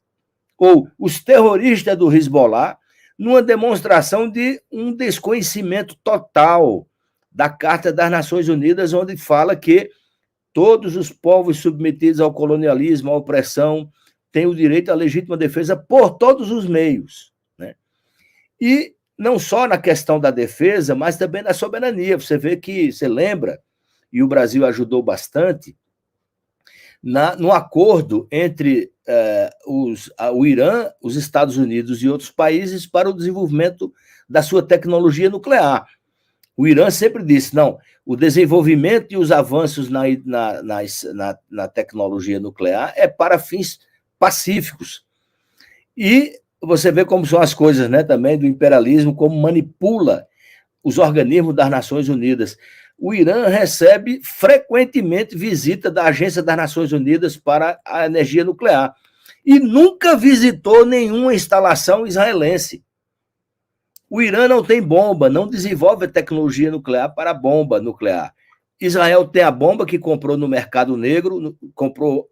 ou os terroristas do Hezbollah, numa demonstração de um desconhecimento total da Carta das Nações Unidas, onde fala que todos os povos submetidos ao colonialismo, à opressão, têm o direito à legítima defesa por todos os meios. Né? E não só na questão da defesa, mas também na soberania. Você vê que, você lembra, e o Brasil ajudou bastante, no acordo entre o Irã, os Estados Unidos e outros países para o desenvolvimento da sua tecnologia nuclear. O Irã sempre disse, não, o desenvolvimento e os avanços na tecnologia nuclear é para fins pacíficos. E você vê como são as coisas, né, também do imperialismo, como manipula os organismos das Nações Unidas. O Irã recebe frequentemente visita da Agência das Nações Unidas para a energia nuclear e nunca visitou nenhuma instalação israelense. O Irã não tem bomba, não desenvolve tecnologia nuclear para bomba nuclear. Israel tem a bomba que comprou no mercado negro, comprou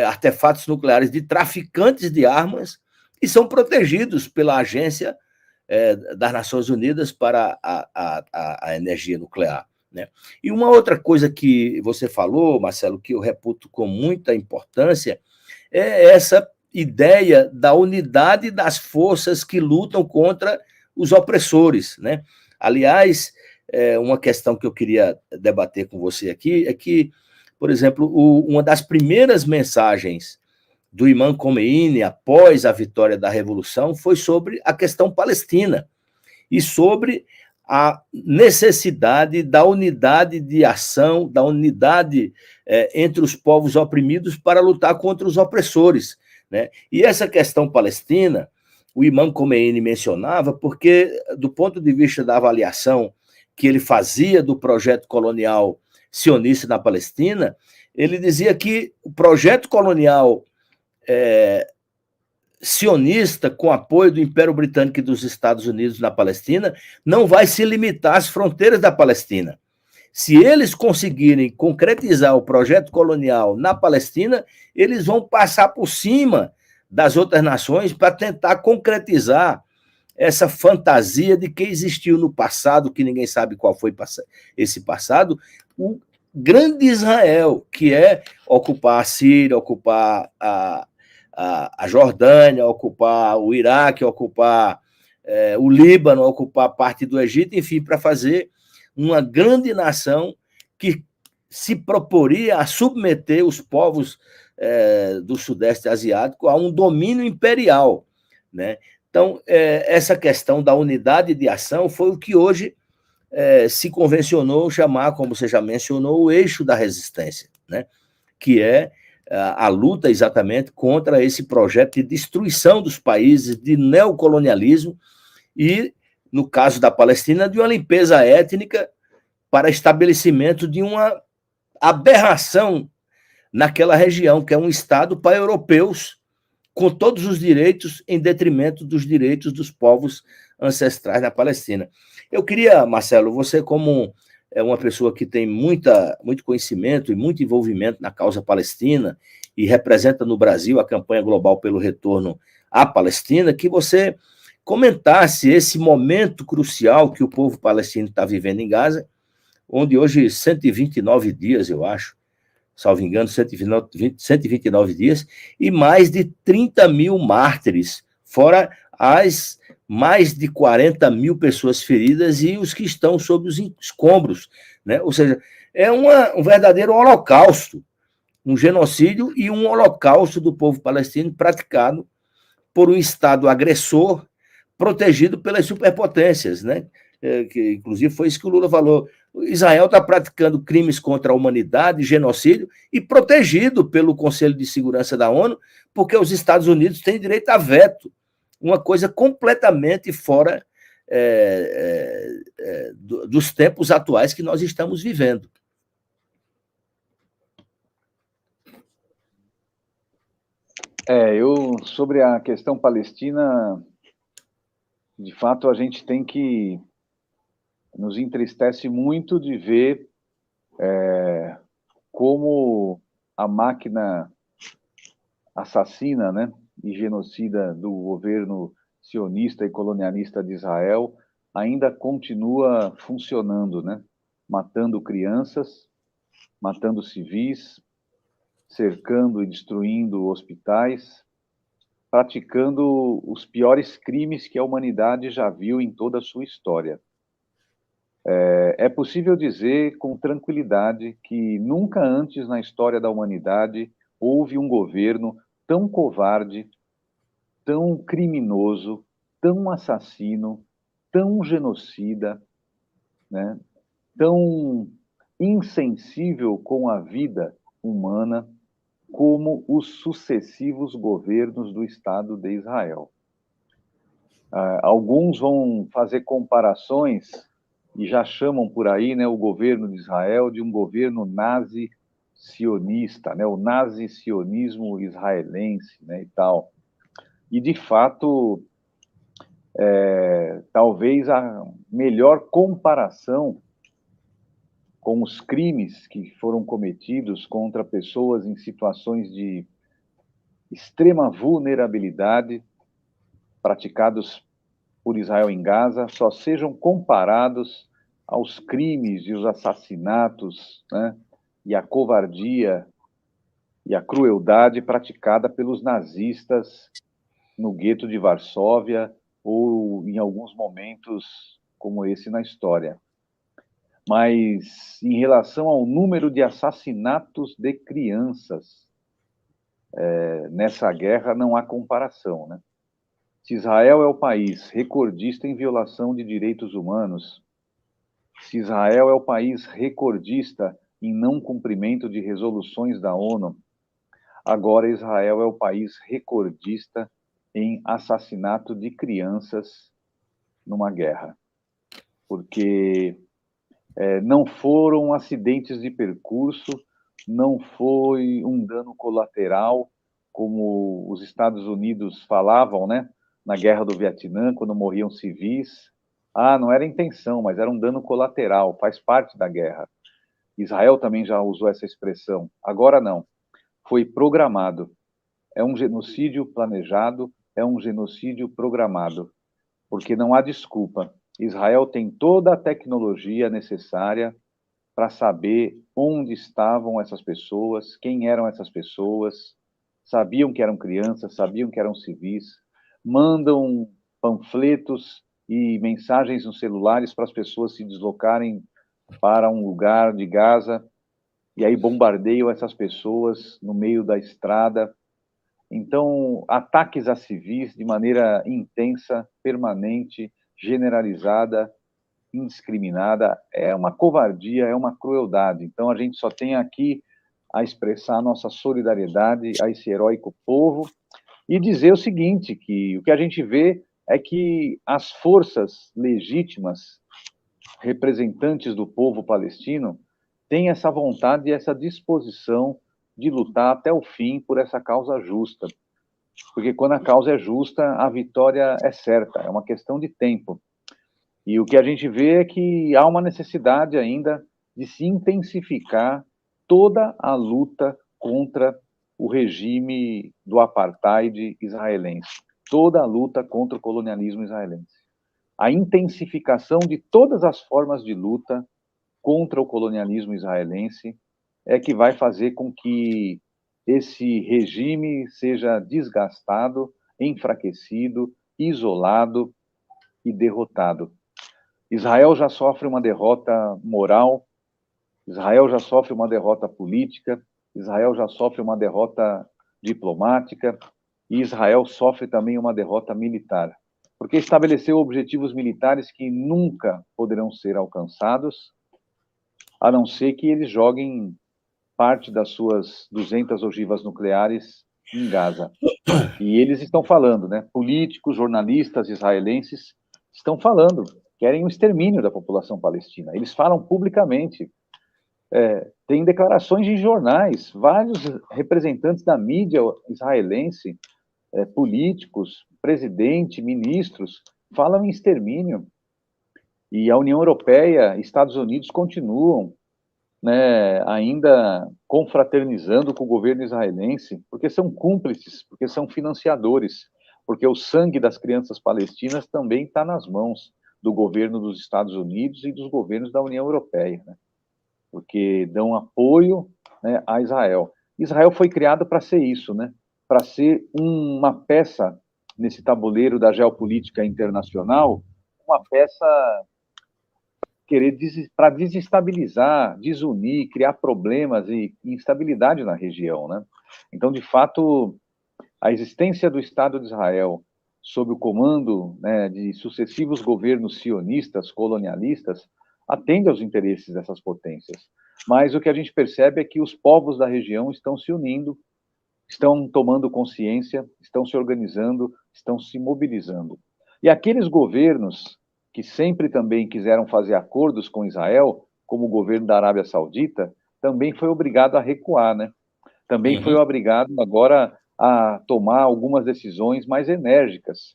artefatos nucleares de traficantes de armas e são protegidos pela Agência das Nações Unidas para a energia nuclear. Né? E uma outra coisa que você falou, Marcelo, que eu reputo com muita importância, é essa ideia da unidade das forças que lutam contra os opressores. Né? Aliás, uma questão que eu queria debater com você aqui é que, por exemplo, uma das primeiras mensagens do Imam Khomeini, após a vitória da Revolução, foi sobre a questão palestina e sobre a necessidade da unidade de ação, da unidade entre os povos oprimidos para lutar contra os opressores, né? E essa questão palestina, o Imam Khomeini mencionava, porque, do ponto de vista da avaliação que ele fazia do projeto colonial sionista na Palestina, ele dizia que o projeto colonial sionista, com apoio do Império Britânico e dos Estados Unidos na Palestina, não vai se limitar às fronteiras da Palestina. Se eles conseguirem concretizar o projeto colonial na Palestina, eles vão passar por cima das outras nações para tentar concretizar essa fantasia de que existiu no passado, que ninguém sabe qual foi esse passado, o grande Israel, que é ocupar a Síria, ocupar a Jordânia, ocupar o Iraque, ocupar o Líbano, ocupar parte do Egito, enfim, para fazer uma grande nação que se proporia a submeter os povos do Sudeste Asiático a um domínio imperial, né? Então, essa questão da unidade de ação foi o que hoje se convencionou chamar, como você já mencionou, o eixo da resistência, né? Que é a luta exatamente contra esse projeto de destruição dos países, de neocolonialismo e, no caso da Palestina, de uma limpeza étnica para estabelecimento de uma aberração naquela região, que é um Estado para europeus, com todos os direitos em detrimento dos direitos dos povos ancestrais na Palestina. Eu queria, Marcelo, você como uma pessoa que tem muito conhecimento e muito envolvimento na causa palestina e representa no Brasil a campanha global pelo retorno à Palestina, que você comentasse esse momento crucial que o povo palestino está vivendo em Gaza, onde hoje 129 dias, eu acho, salvo engano, 129 dias, e mais de 30 mil mártires, fora as mais de 40 mil pessoas feridas e os que estão sob os escombros, né? Ou seja, é um verdadeiro holocausto, um genocídio e um holocausto do povo palestino praticado por um Estado agressor protegido pelas superpotências, né? Que, inclusive, foi isso que o Lula falou. Israel está praticando crimes contra a humanidade, genocídio, e protegido pelo Conselho de Segurança da ONU, porque os Estados Unidos têm direito a veto. Uma coisa completamente fora dos tempos atuais que nós estamos vivendo. Sobre a questão palestina, de fato, a gente tem que nos entristece muito de ver como a máquina assassina, né, e genocida do governo sionista e colonialista de Israel ainda continua funcionando, né, matando crianças, matando civis, cercando e destruindo hospitais, praticando os piores crimes que a humanidade já viu em toda a sua história. É possível dizer com tranquilidade que nunca antes na história da humanidade houve um governo tão covarde, tão criminoso, tão assassino, tão genocida, né? Tão insensível com a vida humana como os sucessivos governos do Estado de Israel. Alguns vão fazer comparações e já chamam por aí, né, o governo de Israel de um governo nazi-sionista, né, o nazi-sionismo israelense, né, e tal. E, de fato, talvez a melhor comparação com os crimes que foram cometidos contra pessoas em situações de extrema vulnerabilidade, praticados por Israel em Gaza, só sejam comparados aos crimes e os assassinatos, né, e a covardia e a crueldade praticada pelos nazistas no gueto de Varsóvia ou em alguns momentos como esse na história. Mas em relação ao número de assassinatos de crianças nessa guerra não há comparação, né? Se Israel é o país recordista em violação de direitos humanos, Se Israel é o país recordista em não cumprimento de resoluções da ONU, agora Israel é o país recordista em assassinato de crianças numa guerra. Porque não foram acidentes de percurso, não foi um dano colateral, como os Estados Unidos falavam, né? Na Guerra do Vietnã, quando morriam civis. Ah, não era intenção, mas era um dano colateral, faz parte da guerra. Israel também já usou essa expressão. Agora não. Foi programado. É um genocídio planejado, é um genocídio programado, porque não há desculpa. Israel tem toda a tecnologia necessária para saber onde estavam essas pessoas, quem eram essas pessoas, sabiam que eram crianças, sabiam que eram civis, mandam panfletos e mensagens nos celulares para as pessoas se deslocarem para um lugar de Gaza, e aí bombardeiam essas pessoas no meio da estrada. Então, ataques a civis de maneira intensa, permanente, generalizada, indiscriminada, é uma covardia, é uma crueldade. Então, a gente só tem aqui a expressar a nossa solidariedade a esse heróico povo e dizer o seguinte, que o que a gente vê é que as forças legítimas, representantes do povo palestino, têm essa vontade e essa disposição de lutar até o fim por essa causa justa. Porque quando a causa é justa, a vitória é certa, é uma questão de tempo. E o que a gente vê é que há uma necessidade ainda de se intensificar toda a luta contra o regime do apartheid israelense, toda a luta contra o colonialismo israelense. A intensificação de todas as formas de luta contra o colonialismo israelense é que vai fazer com que esse regime seja desgastado, enfraquecido, isolado e derrotado. Israel já sofre uma derrota moral, Israel já sofre uma derrota política, Israel já sofre uma derrota diplomática e Israel sofre também uma derrota militar, porque estabeleceu objetivos militares que nunca poderão ser alcançados, a não ser que eles joguem parte das suas 200 ogivas nucleares em Gaza. E eles estão falando, né? Políticos, jornalistas israelenses estão falando, querem o extermínio da população palestina. Eles falam publicamente. Tem declarações em jornais, vários representantes da mídia israelense, políticos, presidente, ministros, falam em extermínio. E a União Europeia, Estados Unidos continuam, né, ainda confraternizando com o governo israelense, porque são cúmplices, porque são financiadores, porque o sangue das crianças palestinas também está nas mãos do governo dos Estados Unidos e dos governos da União Europeia, né, porque dão apoio, né, a Israel. Israel foi criado para ser isso, né, para ser uma peça nesse tabuleiro da geopolítica internacional, uma peça para desestabilizar, desunir, criar problemas e instabilidade na região, né? Então, de fato, a existência do Estado de Israel sob o comando, né, de sucessivos governos sionistas, colonialistas, atende aos interesses dessas potências. Mas o que a gente percebe é que os povos da região estão se unindo, estão tomando consciência, estão se organizando, estão se mobilizando. E aqueles governos que sempre também quiseram fazer acordos com Israel, como o governo da Arábia Saudita, também foi obrigado a recuar, né? Também foi obrigado agora a tomar algumas decisões mais enérgicas,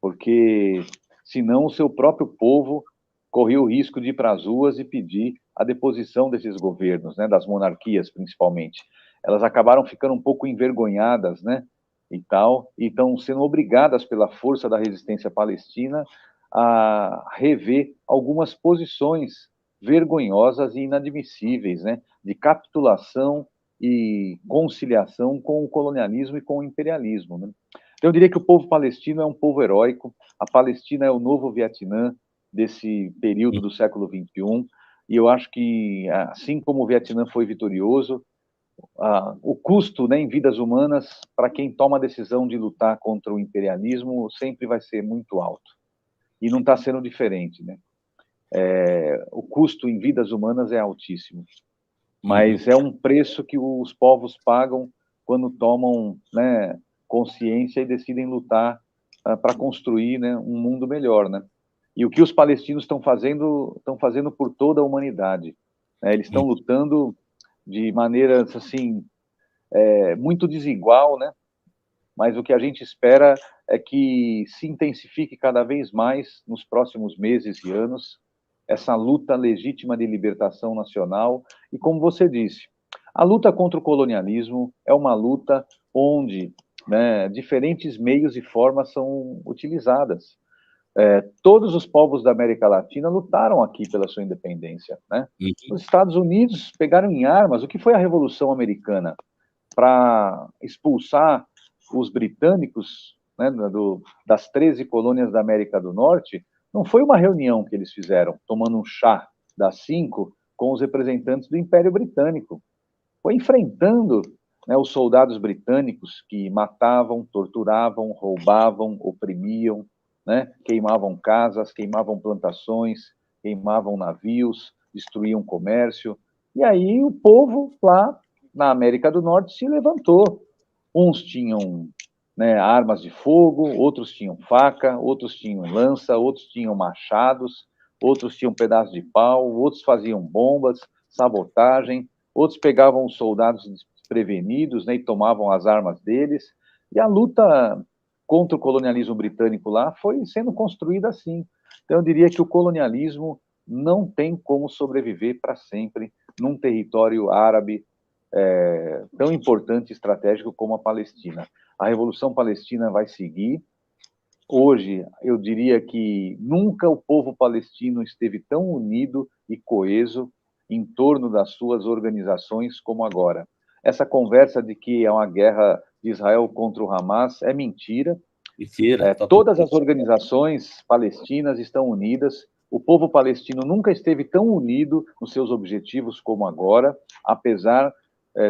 porque senão o seu próprio povo corria o risco de ir para as ruas e pedir a deposição desses governos, né, das monarquias principalmente. Elas acabaram ficando um pouco envergonhadas, né, e tal, e estão sendo obrigadas pela força da resistência palestina a rever algumas posições vergonhosas e inadmissíveis, né, de capitulação e conciliação com o colonialismo e com o imperialismo, né? Então, eu diria que o povo palestino é um povo heróico, a Palestina é o novo Vietnã desse período do século XXI, e eu acho que, assim como o Vietnã foi vitorioso, o custo, né, em vidas humanas, para quem toma a decisão de lutar contra o imperialismo, sempre vai ser muito alto. E não está sendo diferente, né? o custo em vidas humanas é altíssimo, mas é um preço que os povos pagam quando tomam, né, consciência e decidem lutar para construir, né, um mundo melhor, né? E o que os palestinos estão fazendo por toda a humanidade, né? Eles estão lutando de maneiras assim muito desigual, né? Mas o que a gente espera é que se intensifique cada vez mais nos próximos meses e anos essa luta legítima de libertação nacional. E como você disse, a luta contra o colonialismo é uma luta onde, né, diferentes meios e formas são utilizadas. Todos os povos da América Latina lutaram aqui pela sua independência, né? Os Estados Unidos pegaram em armas. O que foi a Revolução Americana? Para expulsar os britânicos, né, das 13 colônias da América do Norte, não foi uma reunião que eles fizeram, tomando um chá das 5 com os representantes do Império Britânico. Foi enfrentando, né, os soldados britânicos que matavam, torturavam, roubavam, oprimiam, né, queimavam casas, queimavam plantações, queimavam navios, destruíam comércio. E aí o povo lá na América do Norte se levantou. Uns tinham, né, armas de fogo, outros tinham faca, outros tinham lança, outros tinham machados, outros tinham pedaços de pau, outros faziam bombas, sabotagem, outros pegavam os soldados desprevenidos, né, e tomavam as armas deles. E a luta contra o colonialismo britânico lá foi sendo construída assim. Então, eu diria que o colonialismo não tem como sobreviver para sempre num território árabe tão importante e estratégico como a Palestina. A Revolução Palestina vai seguir. Hoje, eu diria que nunca o povo palestino esteve tão unido e coeso em torno das suas organizações como agora. Essa conversa de que é uma guerra de Israel contra o Hamas é mentira. Mentira. Todas as organizações palestinas estão unidas. O povo palestino nunca esteve tão unido nos seus objetivos como agora, apesar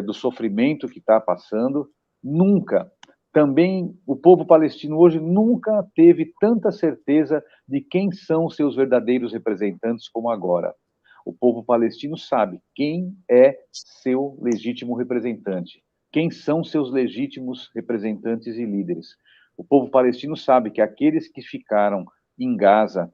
do sofrimento que está passando. Nunca. Também o povo palestino hoje nunca teve tanta certeza de quem são seus verdadeiros representantes como agora. O povo palestino sabe quem é seu legítimo representante, quem são seus legítimos representantes e líderes. O povo palestino sabe que aqueles que ficaram em Gaza,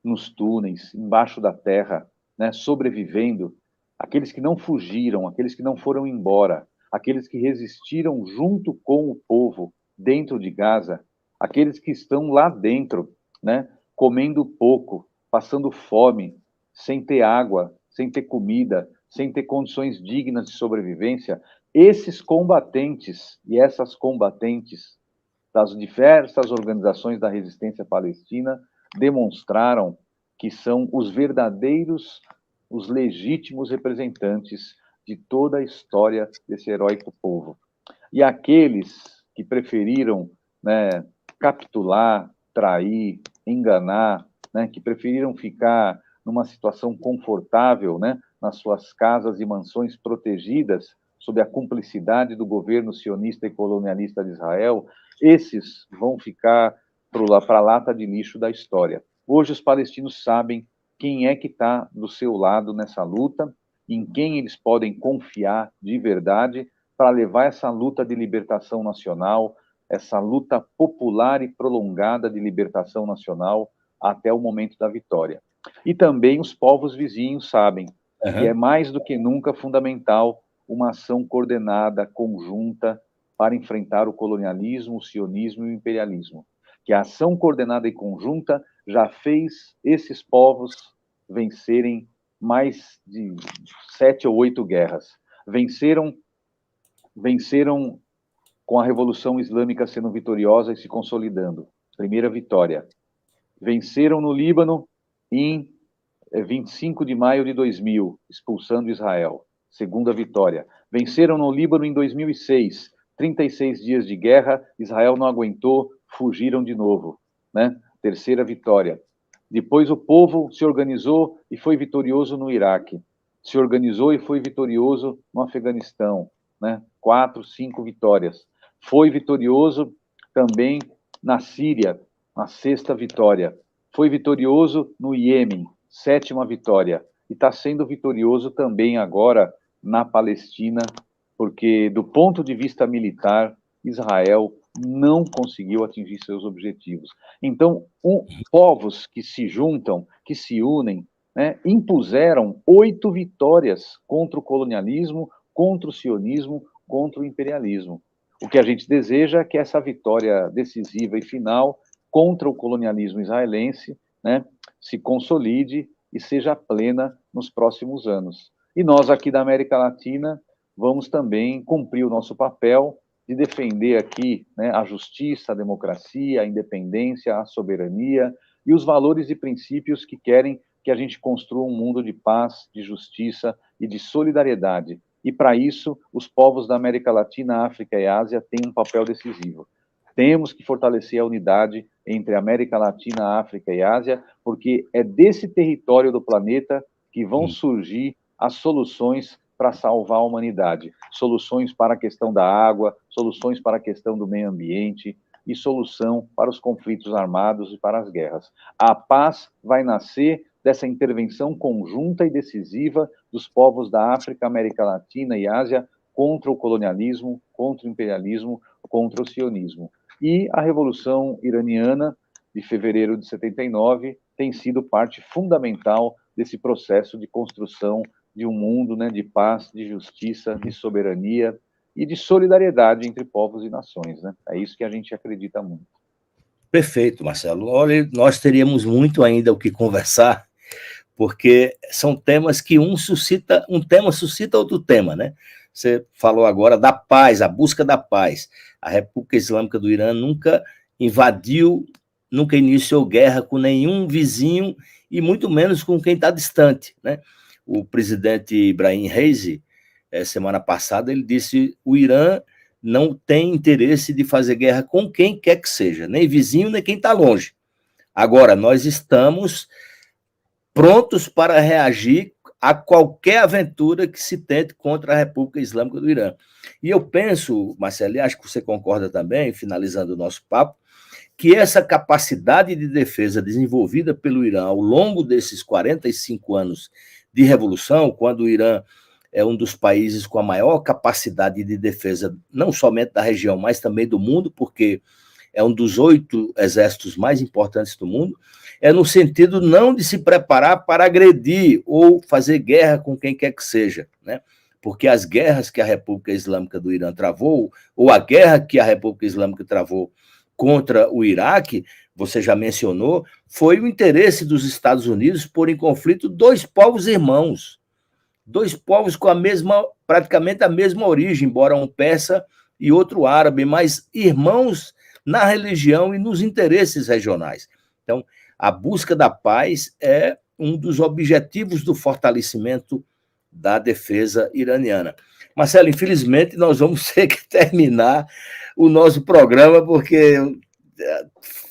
nos túneis, embaixo da terra, né, sobrevivendo, aqueles que não fugiram, aqueles que não foram embora, aqueles que resistiram junto com o povo dentro de Gaza, aqueles que estão lá dentro, né, comendo pouco, passando fome, sem ter água, sem ter comida, sem ter condições dignas de sobrevivência, esses combatentes e essas combatentes das diversas organizações da resistência palestina demonstraram que são os verdadeiros, os legítimos representantes de toda a história desse heróico povo. E aqueles que preferiram, né, capitular, trair, enganar, né, que preferiram ficar numa situação confortável, né, nas suas casas e mansões protegidas, sob a cumplicidade do governo sionista e colonialista de Israel, esses vão ficar para a lata de lixo da história. Hoje os palestinos sabem quem é que está do seu lado nessa luta, em quem eles podem confiar de verdade para levar essa luta de libertação nacional, essa luta popular e prolongada de libertação nacional até o momento da vitória. E também os povos vizinhos sabem que é mais do que nunca fundamental uma ação coordenada, conjunta, para enfrentar o colonialismo, o sionismo e o imperialismo. Que a ação coordenada e conjunta já fez esses povos vencerem mais de 7 ou 8 guerras. Venceram com a Revolução Islâmica sendo vitoriosa e se consolidando. Primeira vitória. Venceram no Líbano em 25 de maio de 2000, expulsando Israel. Segunda vitória. Venceram no Líbano em 2006, 36 dias de guerra, Israel não aguentou, fugiram de novo, né? Terceira vitória. Depois o povo se organizou e foi vitorioso no Iraque. Se organizou e foi vitorioso no Afeganistão, né? 4, 5 vitórias. Foi vitorioso também na Síria, na sexta vitória. Foi vitorioso no Iêmen, 7ª vitória. E está sendo vitorioso também agora na Palestina, porque, do ponto de vista militar, Israel não conseguiu atingir seus objetivos. Então, povos que se juntam, que se unem, né, impuseram 8 vitórias contra o colonialismo, contra o sionismo, contra o imperialismo. O que a gente deseja é que essa vitória decisiva e final contra o colonialismo israelense, né, se consolide e seja plena nos próximos anos. E nós aqui da América Latina vamos também cumprir o nosso papel de defender aqui, né, a justiça, a democracia, a independência, a soberania e os valores e princípios que querem que a gente construa um mundo de paz, de justiça e de solidariedade. E, para isso, os povos da América Latina, África e Ásia têm um papel decisivo. Temos que fortalecer a unidade entre América Latina, África e Ásia, porque é desse território do planeta que vão surgir as soluções para salvar a humanidade. Soluções para a questão da água, soluções para a questão do meio ambiente e solução para os conflitos armados e para as guerras. A paz vai nascer dessa intervenção conjunta e decisiva dos povos da África, América Latina e Ásia contra o colonialismo, contra o imperialismo, contra o sionismo. E a Revolução Iraniana, de fevereiro de 79, tem sido parte fundamental desse processo de construção de um mundo, né, de paz, de justiça, de soberania e de solidariedade entre povos e nações, né? É isso que a gente acredita muito. Perfeito, Marcelo. Olha, nós teríamos muito ainda o que conversar, porque são temas que um tema suscita outro tema, né? Você falou agora da paz, a busca da paz. A República Islâmica do Irã nunca invadiu, nunca iniciou guerra com nenhum vizinho e muito menos com quem está distante, né? O presidente Ibrahim Raisi, semana passada, ele disse que o Irã não tem interesse de fazer guerra com quem quer que seja, nem vizinho, nem quem está longe. Agora, nós estamos prontos para reagir a qualquer aventura que se tente contra a República Islâmica do Irã. E eu penso, Marcelo, e acho que você concorda também, finalizando o nosso papo, que essa capacidade de defesa desenvolvida pelo Irã ao longo desses 45 anos de revolução, quando o Irã é um dos países com a maior capacidade de defesa, não somente da região, mas também do mundo, porque é um dos 8 exércitos mais importantes do mundo, é no sentido não de se preparar para agredir ou fazer guerra com quem quer que seja, né? Porque as guerras que a República Islâmica do Irã travou, ou a guerra que a República Islâmica travou contra o Iraque, você já mencionou, foi o interesse dos Estados Unidos pôr em conflito 2 povos irmãos, 2 povos com praticamente a mesma origem, embora um persa e outro árabe, mas irmãos na religião e nos interesses regionais. Então, a busca da paz é um dos objetivos do fortalecimento da defesa iraniana. Marcelo, infelizmente, nós vamos ter que terminar o nosso programa, porque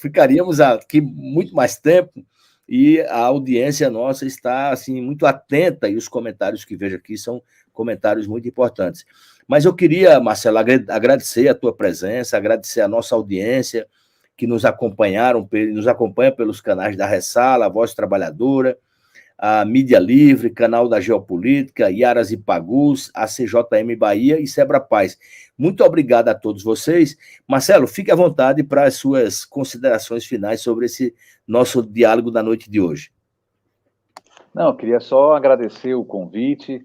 ficaríamos aqui muito mais tempo e a audiência nossa está assim muito atenta e os comentários que vejo aqui são comentários muito importantes. Mas eu queria, Marcelo, agradecer a tua presença, agradecer a nossa audiência que nos acompanha pelos canais da Ressala, a Voz Trabalhadora, a Mídia Livre, Canal da Geopolítica, Iaras e Pagus, a CJM Bahia e Sebra Paz. Muito obrigado a todos vocês. Marcelo, fique à vontade para as suas considerações finais sobre esse nosso diálogo da noite de hoje. Não, eu queria só agradecer o convite,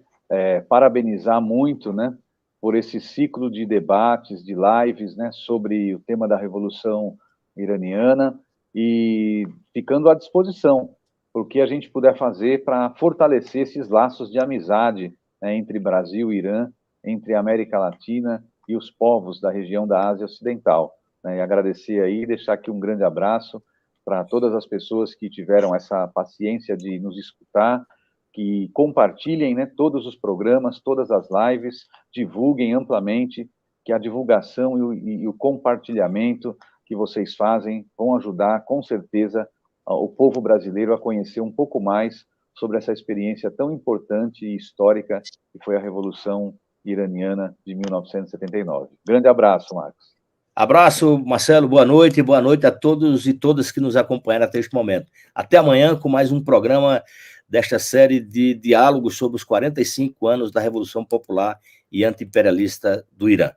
parabenizar muito, né, por esse ciclo de debates, de lives, né, sobre o tema da Revolução Iraniana e ficando à disposição para o que a gente puder fazer para fortalecer esses laços de amizade, né, entre Brasil e Irã, entre a América Latina e os povos da região da Ásia Ocidental. Né, e agradecer aí, deixar aqui um grande abraço para todas as pessoas que tiveram essa paciência de nos escutar, que compartilhem, né, todos os programas, todas as lives, divulguem amplamente, que a divulgação e o compartilhamento que vocês fazem vão ajudar, com certeza, o povo brasileiro a conhecer um pouco mais sobre essa experiência tão importante e histórica que foi a Revolução Iraniana de 1979. Grande abraço, Marcos. Abraço, Marcelo, boa noite a todos e todas que nos acompanharam até este momento. Até amanhã com mais um programa desta série de diálogos sobre os 45 anos da Revolução Popular e Anti-Imperialista do Irã.